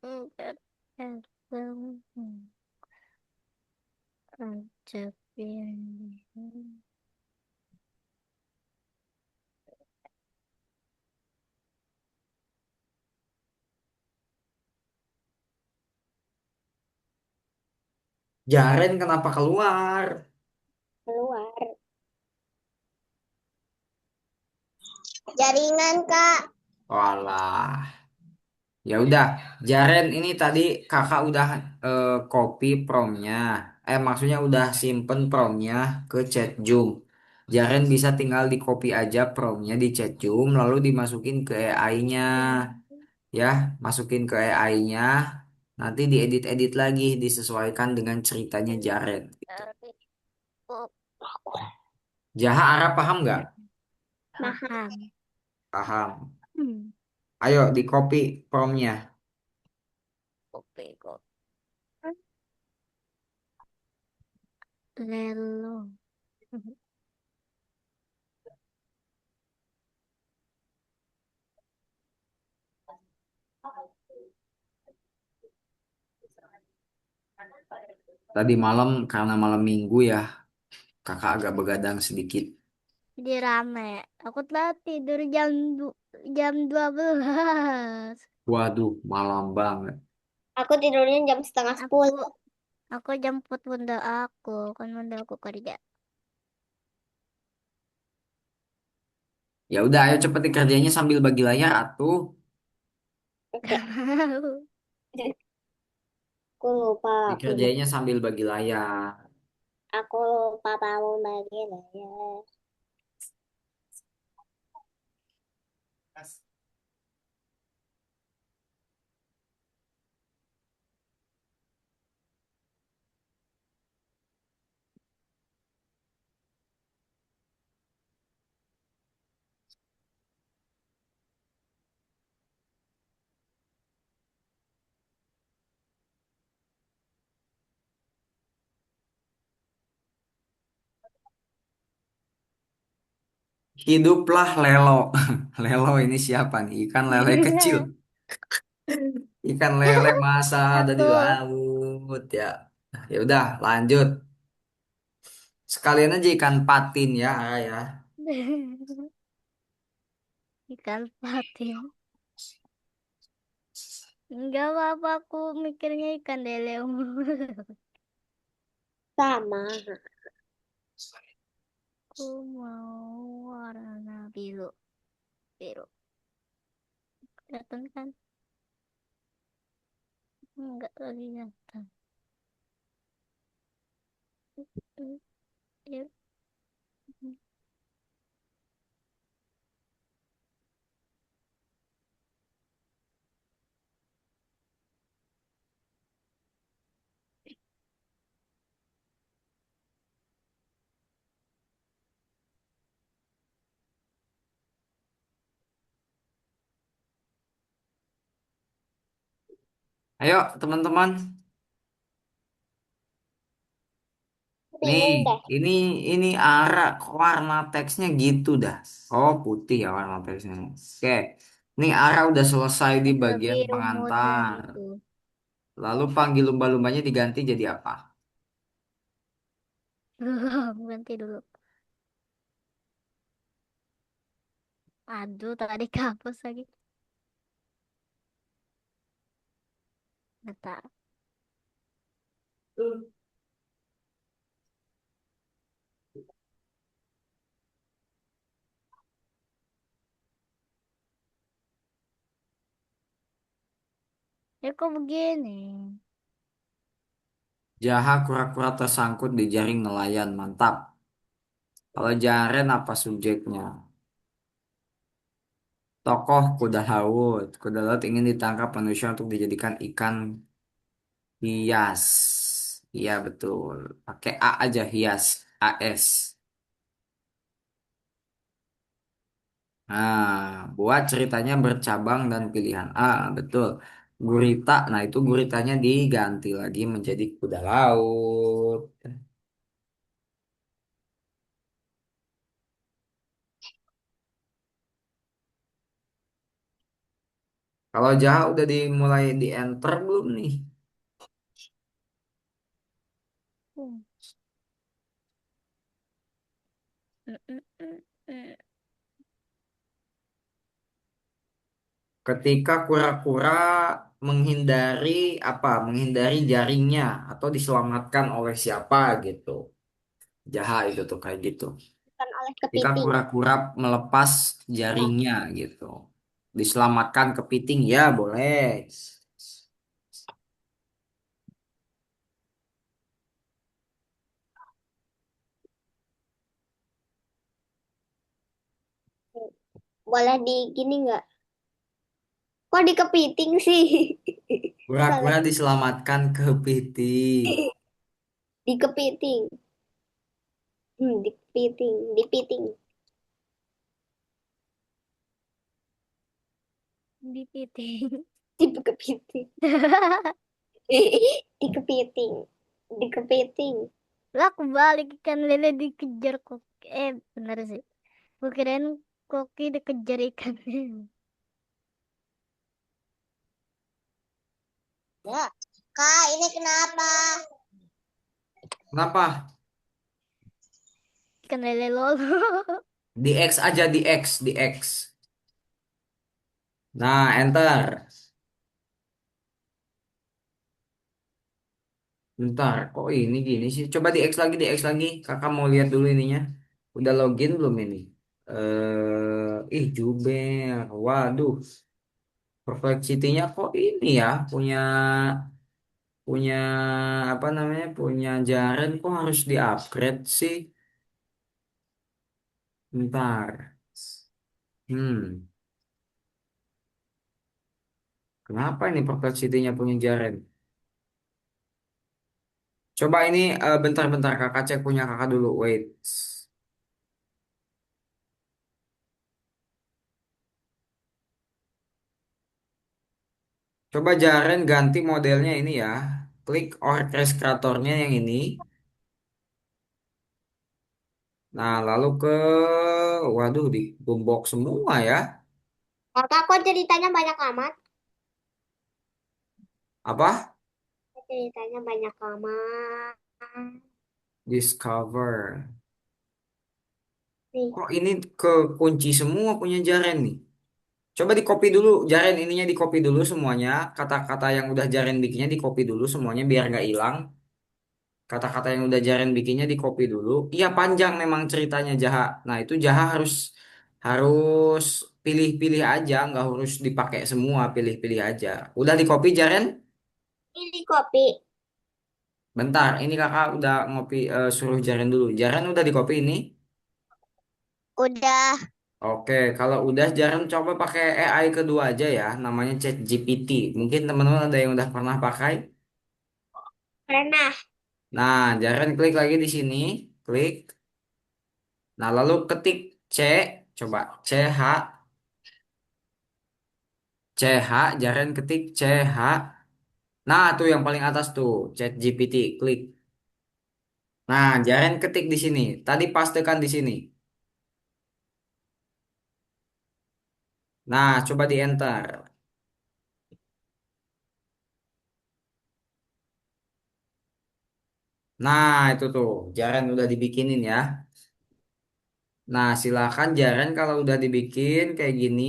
Enggak. Belum. Aja pilih. Jaren kenapa keluar? Keluar. Jaringan Kak. Walah. Ya udah, Jaren ini tadi kakak udah copy promnya. Maksudnya udah simpen promnya ke chat Zoom. Jaren bisa tinggal di copy aja promnya di chat Zoom, lalu dimasukin ke AI-nya. Ya, masukin ke AI-nya. Nanti diedit-edit lagi, disesuaikan dengan ceritanya Jaren. Gitu. Tapi kok Jaha Arab paham nggak? paham. Paham. Hmm. Ayo di copy promnya. Kopi kok. Lelo. Tadi malam karena malam minggu ya, kakak agak begadang sedikit. Jadi rame. Aku tadi tidur jam 12. Waduh, malam banget. Aku tidurnya jam setengah Aku 10. aku jemput bunda aku. Kan bunda aku kerja. Ya udah, ayo cepet kerjanya sambil bagi layar atuh. Oke. Aku lupa punya. Dikerjainnya sambil bagi layar. Aku lupa mau bagi ya. Hiduplah Lelo. Lelo ini siapa nih? Ikan lele kecil. Ikan lele masa ada di Aku laut ya. Ya udah, lanjut. Sekalian aja ikan patin ya, Ara ya. ikan patin. Enggak apa-apa, aku mikirnya ikan lele. Sama. Aku mau warna biru. Biru. Kelihatan kan? Enggak kelihatan. Biru. Ayo teman-teman, nih Bingung deh. ini ini arah warna teksnya gitu dah. Oh putih ya warna teksnya. Oke, nih arah udah selesai di Agak bagian biru muda pengantar. gitu. Lalu panggil lumba-lumbanya diganti jadi apa? Belum, ganti dulu. Aduh, tadi kampus lagi. Nggak tahu. Ya kok begini? Jaha kura-kura tersangkut di jaring nelayan. Mantap. Kalau jaren apa subjeknya? Tokoh kuda laut. Kuda laut ingin ditangkap manusia untuk dijadikan ikan hias. Iya betul. Pakai A aja hias. AS. Nah, buat ceritanya bercabang dan pilihan A. Betul. Gurita. Nah itu guritanya diganti lagi menjadi kuda laut. Kalau Jaha udah dimulai di enter belum nih? Hmm. Mm, mm, mm, mm. Ketika kura-kura menghindari apa? Menghindari jaringnya atau diselamatkan oleh siapa gitu. Jaha itu tuh kayak gitu. Bukan oleh Ketika kepiting. kura-kura melepas jaringnya gitu. Diselamatkan kepiting ya boleh. Boleh di gini nggak? Kok di kepiting sih? Salah. Kura-kura diselamatkan kepiting. Di kepiting. Di kepiting. Di piting. Di piting. Di kepiting. Di kepiting. Di kepiting. Lah aku balik ikan lele dikejar kok. Bener sih. Gue kirain koki dikejar ikan lele. Ya. Kak, ini kenapa? Kenapa? Ikan lele lol. Di X aja di X, di X. Nah, enter. Bentar, kok ini gini sih? Coba di X lagi, di X lagi. Kakak mau lihat dulu ininya. Udah login belum ini? Juber. Waduh, Perplexity-nya kok ini ya? Punya punya apa namanya? Punya Jaren kok harus di-upgrade sih? Bentar. Hmm, kenapa ini Perplexity-nya punya Jaren? Coba ini bentar-bentar kakak cek punya kakak dulu. Wait. Coba Jaren ganti modelnya ini ya. Klik orkestratornya yang ini. Nah, lalu waduh, di gembok semua ya. Kakak kok ceritanya banyak amat? Apa? Ceritanya banyak amat. Discover. Nih. Kok ini ke kunci semua punya Jaren nih? Coba di copy dulu, Jaren ininya di copy dulu semuanya. Kata-kata yang udah Jaren bikinnya di copy dulu semuanya biar nggak hilang. Kata-kata yang udah Jaren bikinnya di copy dulu. Iya panjang memang ceritanya Jaha. Nah itu Jaha harus harus pilih-pilih aja, nggak harus dipakai semua, pilih-pilih aja. Udah di copy Jaren? Ini kopi. Bentar, ini kakak udah ngopi suruh Jaren dulu. Jaren udah di copy ini? Udah Oke, kalau udah Jaren coba pakai AI kedua aja ya, namanya ChatGPT. Mungkin teman-teman ada yang udah pernah pakai. pernah. Nah, Jaren klik lagi di sini, klik. Nah, lalu ketik C, coba CH, CH, Jaren ketik CH. Nah, tuh yang paling atas tuh, ChatGPT, klik. Nah, Jaren ketik di sini. Tadi pastekan di sini. Nah, coba di enter. Nah, itu tuh, Jaren udah dibikinin ya. Nah, silakan Jaren kalau udah dibikin kayak gini,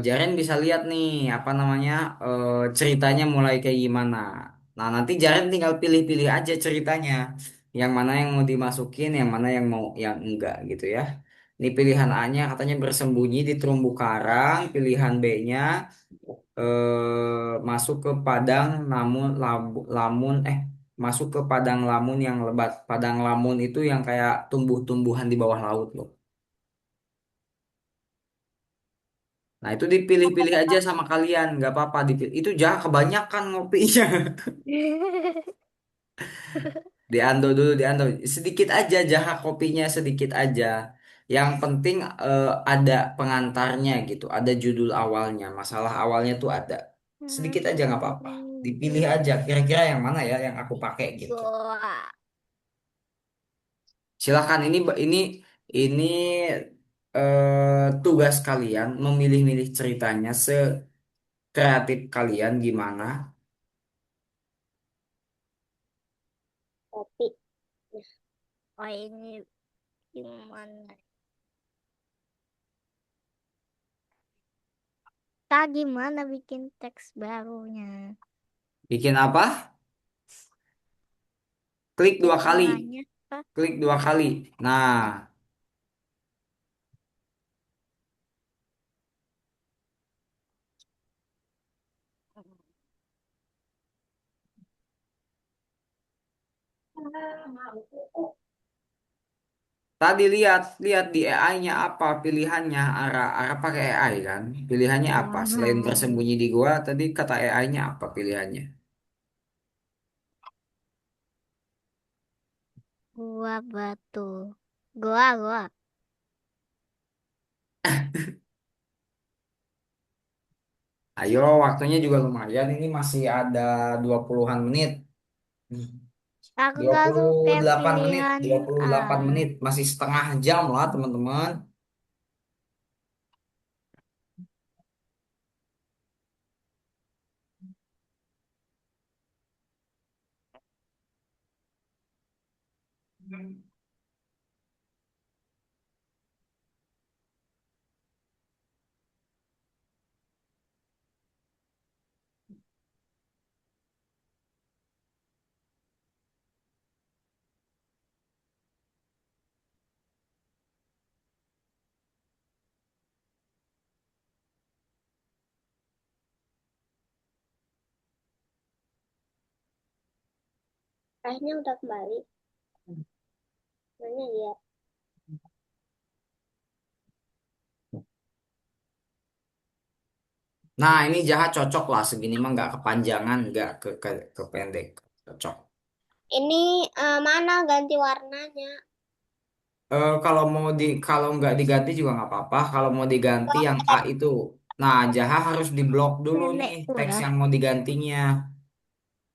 Jaren bisa lihat nih apa namanya ceritanya mulai kayak gimana. Nah, nanti Jaren tinggal pilih-pilih aja ceritanya, yang mana yang mau dimasukin, yang mana yang mau yang enggak gitu ya. Ini pilihan A-nya katanya bersembunyi di terumbu karang, pilihan B-nya masuk ke padang lamun masuk ke padang lamun yang lebat. Padang lamun itu yang kayak tumbuh-tumbuhan di bawah laut loh. Nah, itu dipilih-pilih aja sama kalian, nggak apa-apa dipilih. Itu jangan kebanyakan ngopinya. Diando dulu, diando. Sedikit aja jaha kopinya sedikit aja. Yang penting ada pengantarnya gitu, ada judul awalnya, masalah awalnya tuh ada. Sedikit aja nggak apa-apa. Dipilih aja kira-kira yang mana ya yang aku pakai gitu. Wah, Silakan ini tugas kalian memilih-milih ceritanya sekreatif kalian gimana. Kopi. wah ini gimana? Kak, gimana bikin teks barunya? Bikin apa? Klik dua kali. Caranya, Kak? Klik dua kali. Nah, tadi lihat lihat di AI-nya apa pilihannya arah arah pakai AI kan? Pilihannya apa? Selain Wow. bersembunyi di gua, tadi kata AI-nya apa pilihannya? Gua batu. Gua. Ayo, waktunya juga lumayan. Ini masih ada 20-an menit. Aku dua nggak puluh suka delapan menit, pilihan dua puluh A. delapan menit. Masih setengah jam lah, teman-teman. Akhirnya udah kembali. Mana ya? Nah, ini jahat cocok lah. Segini mah nggak kepanjangan, nggak ke pendek. Cocok. Ini mana ganti warnanya? Kalau nggak diganti juga nggak apa-apa. Kalau mau diganti yang A itu, nah Jaha harus diblok dulu nih Nenek teks udah. yang mau digantinya.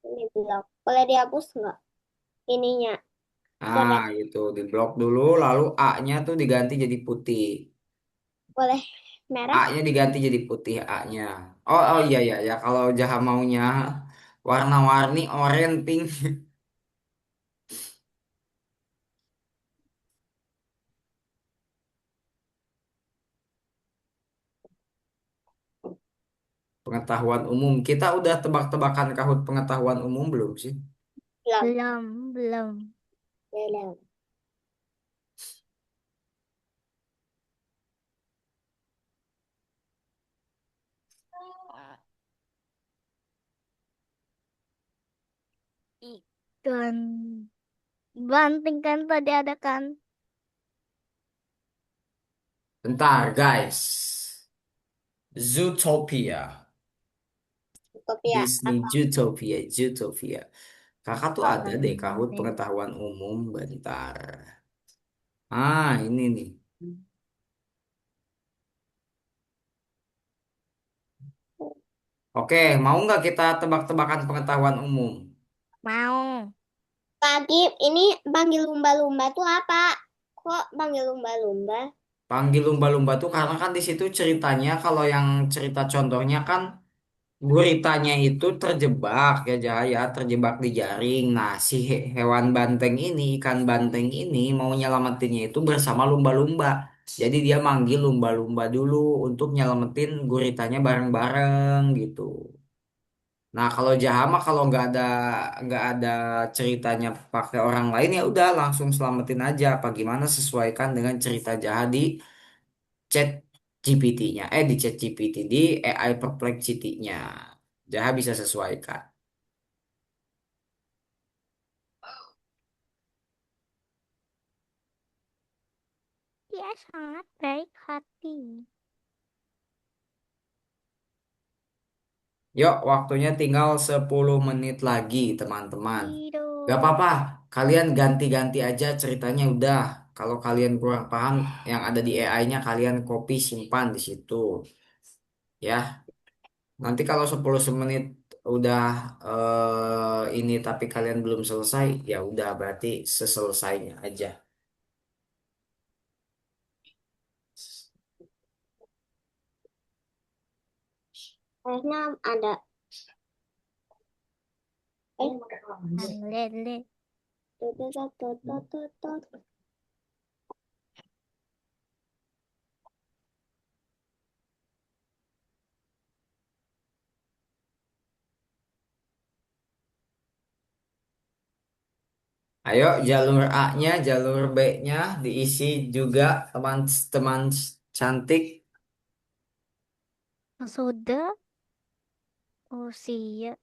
Ini blok. Boleh dihapus nggak? Ininya. Nah Coret. itu diblok dulu, lalu A-nya tuh diganti jadi putih. Boleh merah? A-nya diganti jadi putih A-nya. Oh iya iya ya. Kalau Jaha maunya warna-warni oranye pink. Pengetahuan umum. Kita udah tebak-tebakan Kahoot pengetahuan umum belum sih? Belum. Belum, belum. Belum. Ikan. Banting kan tadi ada kan? Bentar, guys. Zootopia. Utopia. Disney Apa? Zootopia, Zootopia. Kakak tuh ada deh Kahoot Bandeng. pengetahuan umum. Bentar. Ah, ini nih. Oke, mau nggak kita tebak-tebakan pengetahuan umum? Mau. Lagi ini panggil lumba-lumba tuh apa? Kok panggil lumba-lumba? Panggil lumba-lumba tuh karena kan di situ ceritanya kalau yang cerita contohnya kan guritanya itu terjebak ya Jaya, terjebak di jaring. Nah, si hewan banteng ini, ikan banteng ini mau nyelamatinnya itu bersama lumba-lumba. Jadi dia manggil lumba-lumba dulu untuk nyelamatin guritanya bareng-bareng gitu. Nah, kalau Jahama kalau nggak ada ceritanya pakai orang lain ya udah langsung selamatin aja. Apa gimana sesuaikan dengan cerita Jaha di chat GPT-nya. Di chat GPT di AI Perplexity-nya. Jaha bisa sesuaikan. Dia sangat baik hati. Yuk, waktunya tinggal 10 menit lagi, teman-teman. Gak Tidur. apa-apa, kalian ganti-ganti aja ceritanya udah. Kalau kalian kurang paham yang ada di AI-nya, kalian copy simpan di situ. Ya, nanti kalau 10 menit udah ini tapi kalian belum selesai, ya udah berarti seselesainya aja. Kayaknya ada. Eh, Lele. tut, tut, tut, tut, tut, tut, tut. Ayo, jalur A-nya, jalur B-nya diisi juga teman-teman cantik. Sudah usia.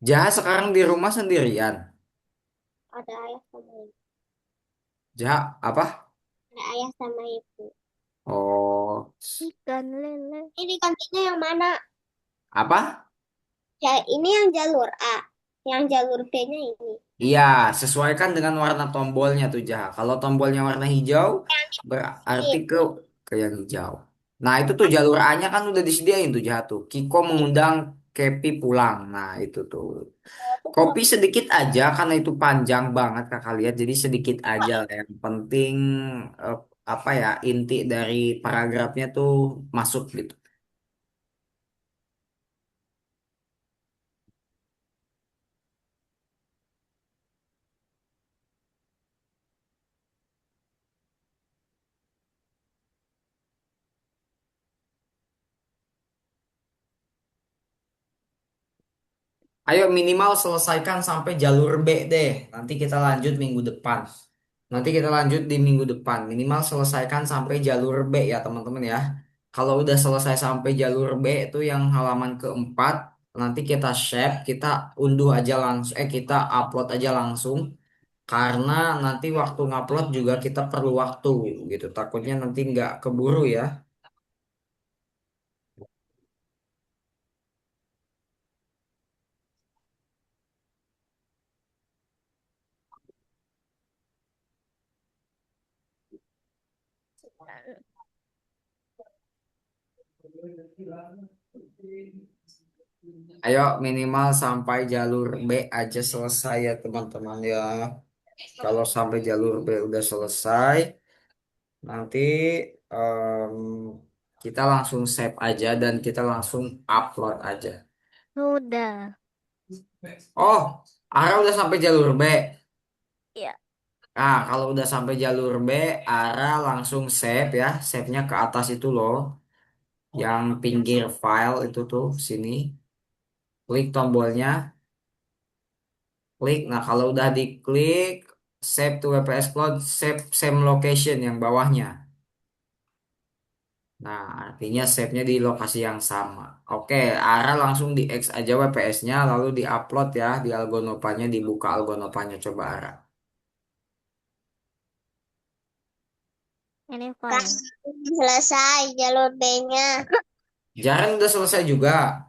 Jaha sekarang di rumah sendirian. Ada ayah sama ibu. Jaha apa? Ada ayah sama ibu. Oh, Ikan lele. Ini kantinnya yang mana? apa? Ya, ini yang jalur A. Yang jalur B-nya ini. Iya, sesuaikan dengan warna tombolnya tuh Jaha. Kalau tombolnya warna hijau, berarti Ini. ke yang hijau. Nah, itu tuh jalur A-nya kan udah disediain tuh Jaha tuh. Kiko mengundang Kepi pulang. Nah, itu tuh. Tuh kalau Kopi sedikit aja karena itu panjang banget kakak lihat. Jadi sedikit aja lah. Yang penting eh, apa ya inti dari paragrafnya tuh masuk gitu. Ayo minimal selesaikan sampai jalur B deh. Nanti kita lanjut minggu depan. Nanti kita lanjut di minggu depan. Minimal selesaikan sampai jalur B ya teman-teman ya. Kalau udah selesai sampai jalur B itu yang halaman keempat, nanti kita share, kita unduh aja langsung, kita upload aja langsung. Karena nanti waktu ngupload juga kita perlu waktu gitu. Takutnya nanti nggak keburu ya. Ayo minimal sampai jalur B aja selesai ya teman-teman ya. Kalau sampai jalur B udah selesai, nanti em, kita langsung save aja dan kita langsung upload aja. Sudah. Oh, Ara udah sampai jalur B. Ya. Nah, kalau udah sampai jalur B, arah langsung save ya. Save-nya ke atas itu loh. Yang pinggir file itu tuh, sini. Klik tombolnya, klik. Nah, kalau udah diklik, save to WPS Cloud, save same location yang bawahnya. Nah, artinya save-nya di lokasi yang sama. Oke, arah langsung di X aja WPS-nya, lalu di-upload ya, di Algonopanya, dibuka Algonopanya, coba arah. Ini Kan file. selesai jalur B-nya. Jaren udah selesai juga.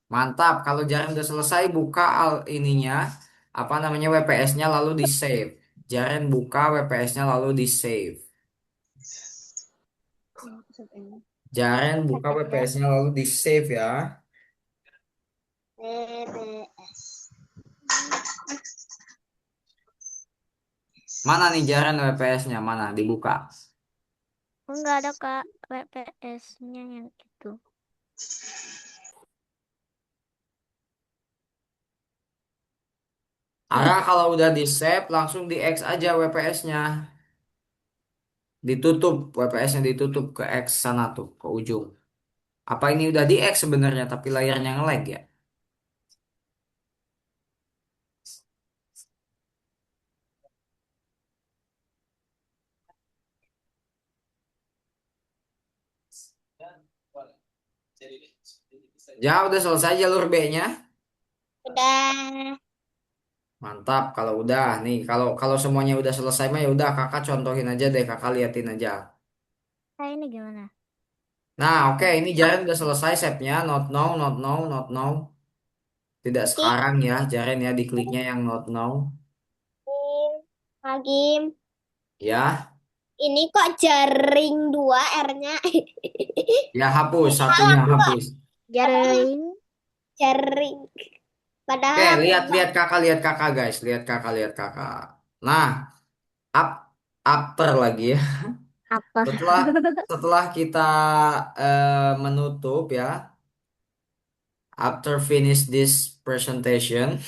Mantap, kalau Jaren udah selesai, buka ininya, apa namanya WPS-nya, lalu di-save. Jaren buka WPS-nya, lalu di-save. Jaren buka Ada. WPS-nya, lalu di-save ya. BBS. Mana nih Jaren WPS-nya? Mana? Dibuka. Oh, nggak ada Kak WPS-nya yang itu. Arah kalau udah di-save, langsung di-X aja WPS-nya. Ditutup, WPS-nya ditutup ke X sana tuh, ke ujung. Apa ini udah di-X sebenarnya, tapi layarnya nge-lag ya? Ya, udah selesai jalur B-nya. Udah. Mantap, kalau udah nih, kalau kalau semuanya udah selesai mah ya udah kakak contohin aja deh, kakak liatin aja. Nah, ini gimana? Nah, oke, ini Jaren udah selesai save-nya, not now, not now, not now. Tidak Kim, sekarang ya, Jaren ya dikliknya yang not now. Kim. Ya, Ini kok jaring dua R-nya? ya hapus, Salah satunya kok hapus. Jaring. jaring. Oke, Padahal aku lihat kakak guys, lihat kakak. Nah, up, after lagi ya. Apa? Setelah setelah kita menutup ya, after finish this presentation,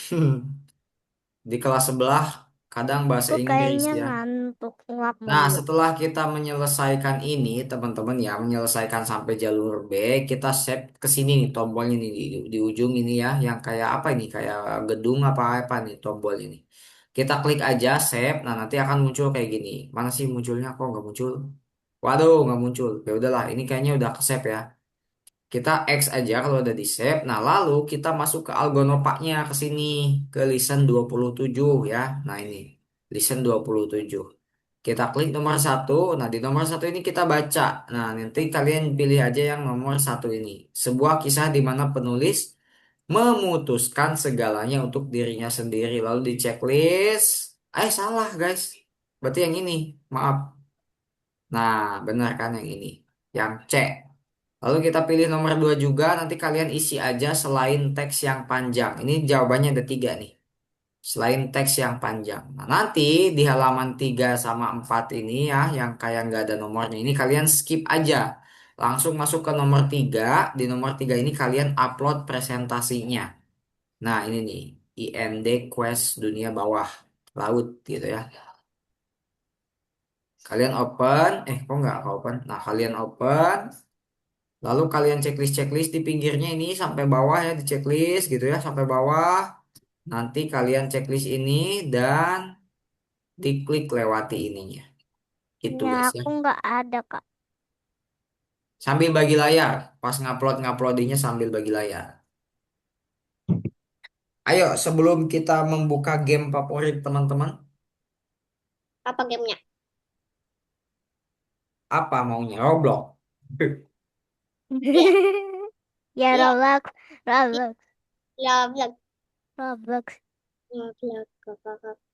di kelas sebelah kadang bahasa Aku Inggris kayaknya ya. ngantuk ngap Nah, mulu. setelah kita menyelesaikan ini, teman-teman ya, menyelesaikan sampai jalur B, kita set ke sini nih tombolnya nih di ujung ini ya, yang kayak apa ini? Kayak gedung apa apa nih tombol ini. Kita klik aja save. Nah, nanti akan muncul kayak gini. Mana sih munculnya? Kok nggak muncul? Waduh, nggak muncul. Ya udahlah, ini kayaknya udah ke save ya. Kita X aja kalau udah di save. Nah, lalu kita masuk ke Algonopaknya ke sini, ke listen 27 ya. Nah, ini listen 27. Kita klik nomor satu. Nah, di nomor satu ini kita baca. Nah, nanti kalian pilih aja yang nomor satu ini. Sebuah kisah di mana penulis memutuskan segalanya untuk dirinya sendiri. Lalu di checklist. Salah guys. Berarti yang ini. Maaf. Nah, benar kan yang ini. Yang C. Lalu kita pilih nomor dua juga. Nanti kalian isi aja selain teks yang panjang. Ini jawabannya ada tiga nih. Selain teks yang panjang. Nah, nanti di halaman 3 sama 4 ini ya, yang kayak nggak ada nomornya ini, kalian skip aja. Langsung masuk ke nomor 3. Di nomor 3 ini kalian upload presentasinya. Nah, ini nih, IND Quest Dunia Bawah Laut gitu ya. Kalian open, kok nggak open? Nah, kalian open, lalu kalian checklist-checklist di pinggirnya ini sampai bawah ya, di checklist gitu ya, sampai bawah. Nanti kalian checklist ini dan diklik lewati ininya. Itu Ya, guys ya. aku nggak ada, Kak. Sambil bagi layar. Pas nguploadingnya sambil bagi layar. Ayo sebelum kita membuka game favorit teman-teman. apa gamenya? Apa maunya? Roblox. Iya, Ya, iya, Roblox. Roblox. iya, bilang, Roblox. bilang,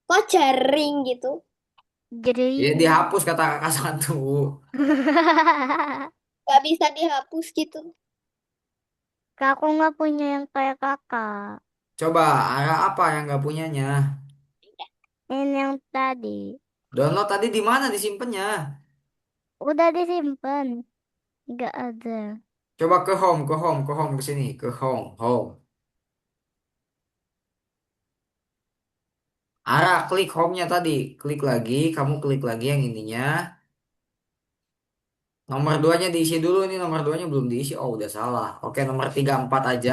kok jaring gitu? Ya Jaring. dihapus kata kakak satu. Gak bisa dihapus gitu. Kak, aku nggak punya yang kayak kakak. Coba arah apa yang nggak punyanya? Ini yang tadi. Download tadi di mana disimpannya? Udah disimpan. Nggak ada. Coba ke home ke sini, ke home. Arah klik home-nya tadi. Klik lagi, kamu klik lagi yang ininya. Nomor duanya diisi dulu nih, nomor duanya belum diisi. Oh, udah salah. Oke, nomor 34 aja.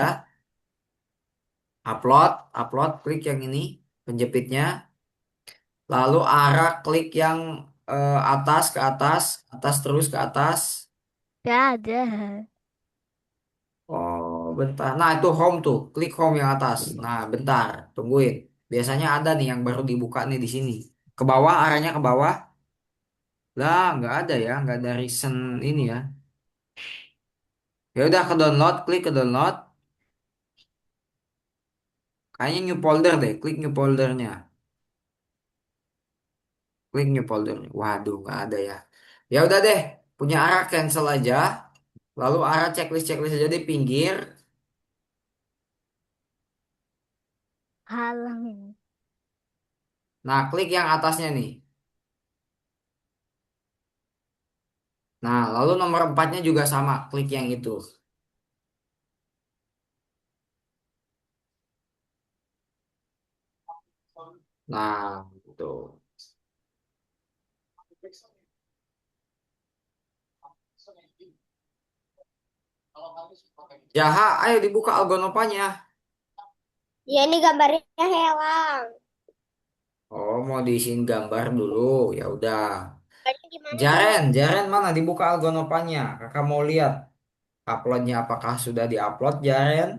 Upload, upload, klik yang ini, penjepitnya. Lalu arah klik yang atas ke atas, atas terus ke atas. Gak ada. Oh, bentar. Nah, itu home tuh. Klik home yang atas. Nah, bentar. Tungguin. Biasanya ada nih yang baru dibuka nih di sini. Ke bawah, arahnya ke bawah. Lah, nggak ada ya. Nggak ada recent ini ya. Ya udah ke download, klik ke download. Kayaknya new folder deh. Klik new foldernya. Klik new folder. Waduh, nggak ada ya. Ya udah deh. Punya arah cancel aja. Lalu arah checklist-checklist aja di pinggir. Halang ini. Nah, klik yang atasnya nih. Nah, lalu nomor empatnya juga sama. Klik yang itu. Nah, itu. Jaha, ayo dibuka algonopanya. Ya ini gambarnya hewan. Oh, mau diisiin gambar dulu. Ya udah. Gambarnya gimana nih? Jaren mana dibuka algonopanya? Kakak mau lihat uploadnya apakah sudah diupload, Jaren?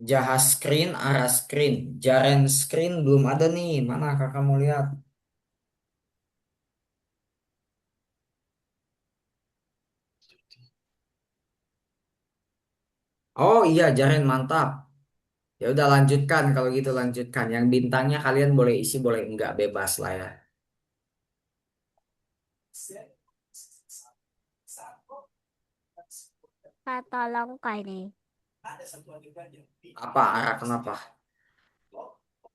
Jaha screen, arah screen. Jaren screen belum ada nih. Mana kakak mau lihat? Oh iya, Jaren mantap. Ya udah lanjutkan kalau gitu lanjutkan. Yang bintangnya kalian boleh isi, boleh enggak, bebas lah ya. Kata langka ini. Apa arah kenapa?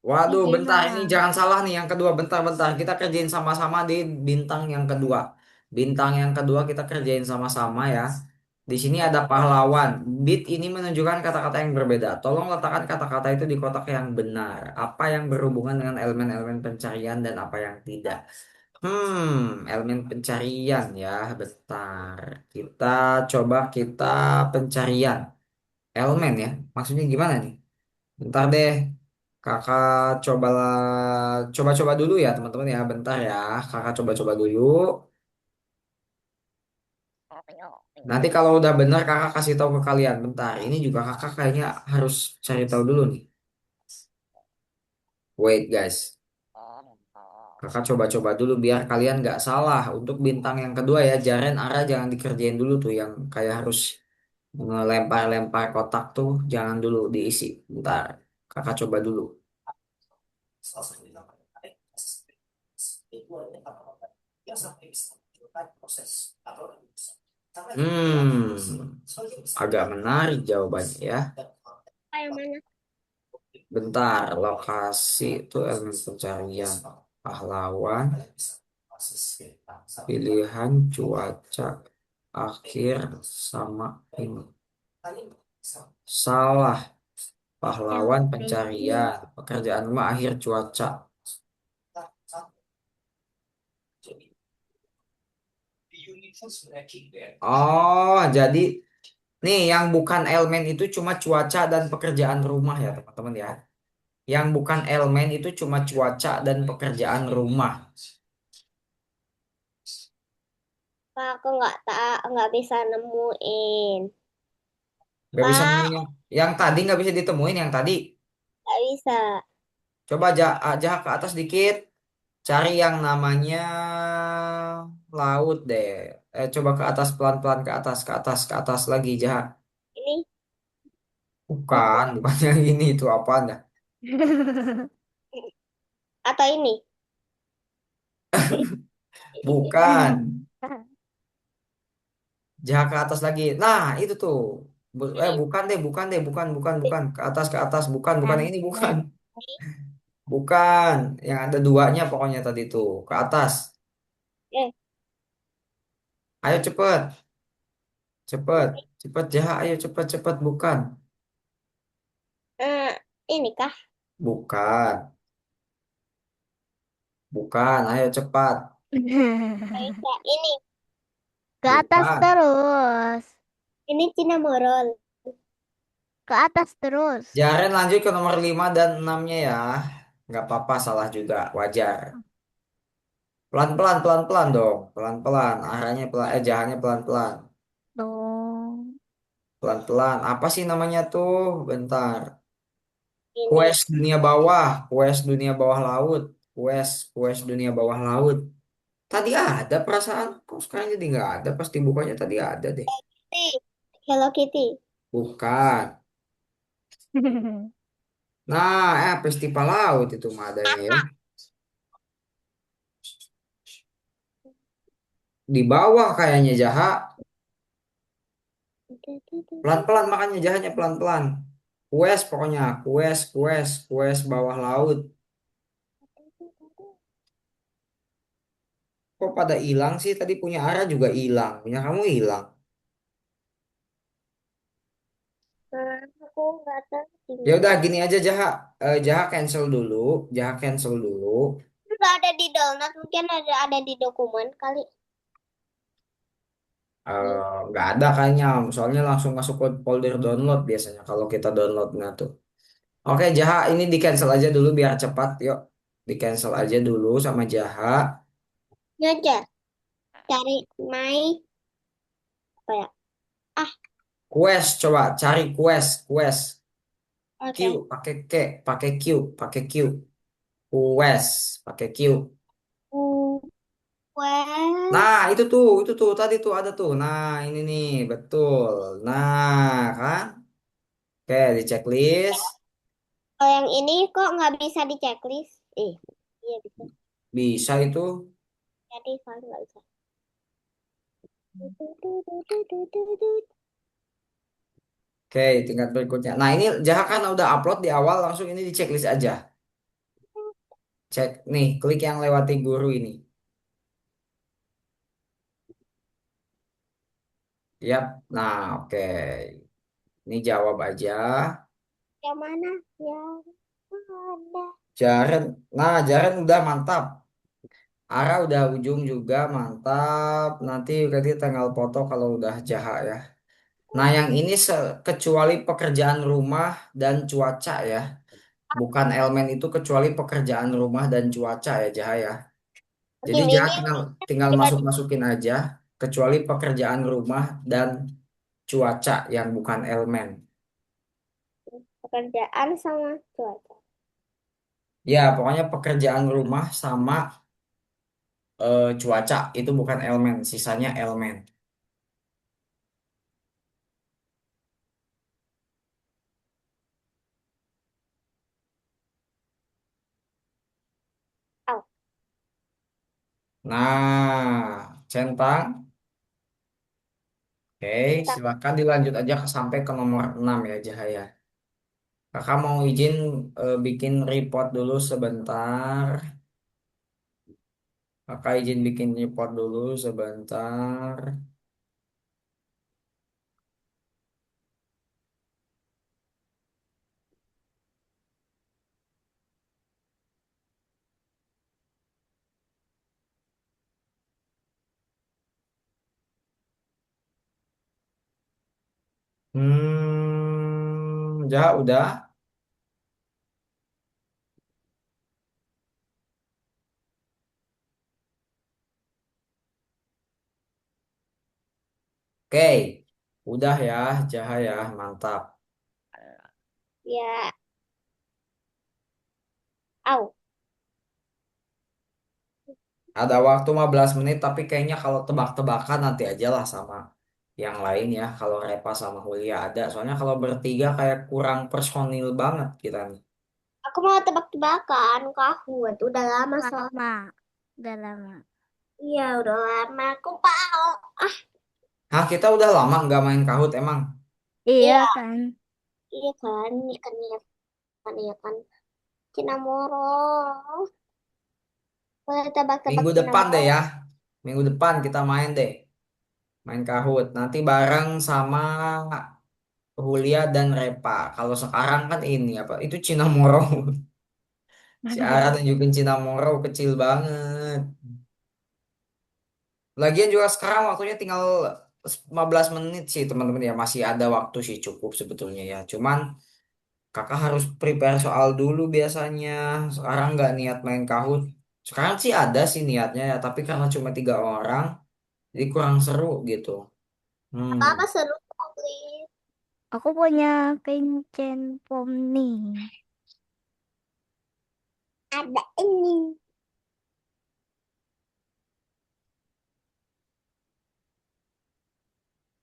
Waduh, bentar ini Gimana? jangan salah nih yang kedua. Bentar-bentar kita kerjain sama-sama di bintang yang kedua. Bintang yang kedua kita kerjain sama-sama ya. Di sini ada pahlawan. Bit ini menunjukkan kata-kata yang berbeda. Tolong letakkan kata-kata itu di kotak yang benar. Apa yang berhubungan dengan elemen-elemen pencarian dan apa yang tidak. Elemen pencarian ya. Bentar. Kita pencarian. Elemen ya. Maksudnya gimana nih? Bentar deh. Kakak coba-coba dulu ya teman-teman ya. Bentar ya. Kakak coba-coba dulu. Nanti kalau udah benar kakak kasih tahu ke kalian. Bentar. Ini juga kakak kayaknya harus cari tahu dulu nih. Wait guys. Kakak coba-coba dulu biar kalian nggak salah. Untuk bintang yang kedua ya. Jaren Ara jangan dikerjain dulu tuh. Yang kayak harus ngelempar-lempar kotak tuh. Jangan dulu diisi. Bentar. Kakak coba dulu. Hmm, agak menarik jawabannya ya. Apa yang mana? Bentar, lokasi itu elemen pencarian. Pahlawan, pilihan cuaca, akhir sama ini. Salah, Yang pahlawan ini. pencarian. Pekerjaan rumah akhir cuaca. Oh, jadi nih yang bukan elemen itu cuma cuaca dan pekerjaan rumah ya teman-teman ya. Yang bukan elemen itu cuma cuaca dan pekerjaan rumah. Pak, aku nggak bisa nemuin. Gak bisa Pak, nemuin yang tadi nggak bisa ditemuin yang tadi. nggak bisa. Coba aja ke atas dikit, cari yang namanya laut deh. Coba ke atas pelan-pelan ke atas lagi Jaha. Ini Bukan, bukan yang ini itu apaan ya? atau ini? Bukan. Jaha ke atas lagi. Nah, itu tuh. Bukan deh, bukan deh, bukan, bukan, bukan. Ke atas, bukan, bukan yang Nah, ini, bukan. nah. Bukan, yang ada duanya pokoknya tadi tuh. Ke atas. Eh, Ayo cepet, cepet, cepet Jaha, ayo cepet, cepet, bukan. eh, ini kah? Bukan, bukan, ayo cepat. Aisyah. Ini. Ke atas Bukan. terus. Ini Cinnamoroll. Ke atas terus. Jaren lanjut ke nomor 5 dan 6-nya ya. Nggak apa-apa, salah juga, wajar. Pelan-pelan, pelan-pelan dong. Pelan-pelan, arahnya pelan, Jahanya pelan-pelan. Dong. Pelan-pelan, apa sih namanya tuh? Bentar. Ini. Quest dunia bawah, quest dunia bawah laut, quest dunia bawah laut. Tadi ada perasaan, kok sekarang jadi nggak ada? Pasti bukanya tadi ada deh. Kitty. Hello Kitty. Bukan. Nah, festival laut itu mah adanya ya. Di bawah kayaknya Jaha. Pelan-pelan makanya Jahanya pelan-pelan. Quest pokoknya, quest bawah laut. Kok pada hilang sih? Tadi punya Ara juga hilang, punya kamu hilang. Aku nggak tahu di Ya mana. udah gini aja Jaha. Jaha cancel dulu, Jaha cancel dulu. Nggak ada di download, mungkin ada di dokumen kali. Nih. Nggak ada kayaknya, soalnya langsung masuk ke folder download biasanya kalau kita downloadnya tuh. Oke Jaha, ini di cancel aja dulu biar cepat, yuk. Di cancel aja dulu sama Jaha. Ini aja. Cari my apa ya? Ah, Quest coba cari quest. Q oke. pakai Q, pakai Q. Quest pakai Q. Well, Nah, itu tuh tadi tuh ada tuh. Nah, ini nih, betul. Nah, kan? Oke, di checklist kalau yang ini kok nggak bisa di checklist? Iya bisa. bisa itu. Jadi kalau nggak bisa. Oke, tingkat berikutnya. Nah, ini Jaha kan udah upload di awal, langsung ini di checklist aja. Cek nih, klik yang lewati guru ini. Yap. Nah, oke. Ini jawab aja. Yang mana? Yang mana? Jaren. Nah, Jaren udah mantap. Ara udah ujung juga mantap. Nanti berarti tinggal foto kalau udah Jaha ya. Nah, yang ini kecuali pekerjaan rumah dan cuaca ya. Bukan elemen itu kecuali pekerjaan rumah dan cuaca ya Jaha ya. Jadi Yang Jaha ini tinggal tinggal kita masuk-masukin aja kecuali pekerjaan rumah dan cuaca yang bukan elemen. pekerjaan sama cuaca. Ya, pokoknya pekerjaan rumah sama cuaca itu bukan elemen, sisanya elemen. Oh, Nah, centang. Oke, tentang silakan dilanjut aja sampai ke nomor 6 ya Jahaya. Kakak mau izin bikin report dulu sebentar. Kakak izin bikin report dulu sebentar. Ya udah. Oke, udah ya, Jahaya, mantap. ya. Oh, Ada waktu 15 menit, tapi kayaknya kalau tebak-tebakan nanti aja lah sama yang lain ya. Kalau Repa sama Hulia ada, soalnya kalau bertiga kayak kurang personil banget kita nih. aku mau tebak-tebakan kahut. Udah lama soal. Lama. Udah lama. Iya, udah lama. Aku mau. Ah, Hah, kita udah lama nggak main kahut emang. Iya Iya, kan. iya kan, iya kan. Cinamoro. Boleh tebak-tebak Minggu depan deh Cinamoro. ya. Minggu depan kita main deh. Main Kahoot. Nanti bareng sama Hulia dan Repa. Kalau sekarang kan ini apa? Itu Cinamoro. Si Ara tunjukin Cinamoro kecil banget. Lagian juga sekarang waktunya tinggal 15 menit sih teman-teman ya. Masih ada waktu sih cukup sebetulnya ya. Cuman kakak harus prepare soal dulu biasanya. Sekarang nggak niat main Kahoot. Sekarang sih ada sih niatnya ya. Tapi karena cuma 3 orang. Jadi kurang seru gitu. Hmm. Apa-apa seru kok, please. Aku punya kincen poni. Ada ini.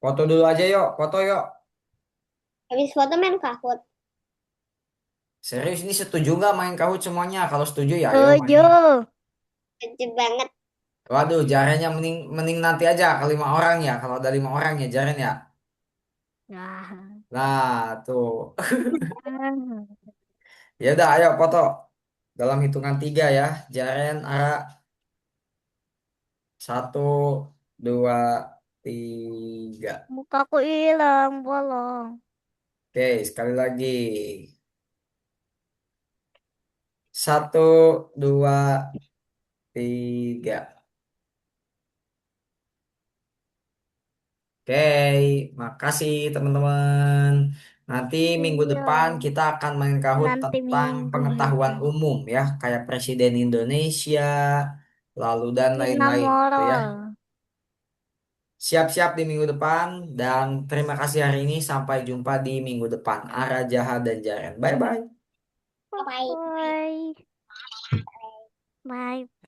Foto dulu aja yuk. Foto yuk. Habis foto main Kahoot. Serius ini setuju nggak main Kahoot semuanya? Kalau setuju ya ayo main. Tujuh. Kecil banget. Waduh, jarenya mending mending nanti aja ke 5 orang ya. Kalau ada 5 orang ya jaren ya. Nah. Nah, tuh. Ya udah, ayo foto. Dalam hitungan 3 ya. Jaren, Ara, 1, 2, 3. Mukaku hilang, bolong. Oke, sekali lagi. 1, 2, 3. Oke, makasih teman-teman. Nanti minggu Iya. depan kita akan main Kahoot Nanti tentang minggu pengetahuan depan. umum ya, kayak Presiden Indonesia, lalu dan lain-lain gitu ya. Cinamoro. Siap-siap di minggu depan dan terima kasih hari ini. Sampai jumpa di minggu depan. Ara, Jaha, dan Jaren. Bye-bye. Bye-bye. Bye. Bye.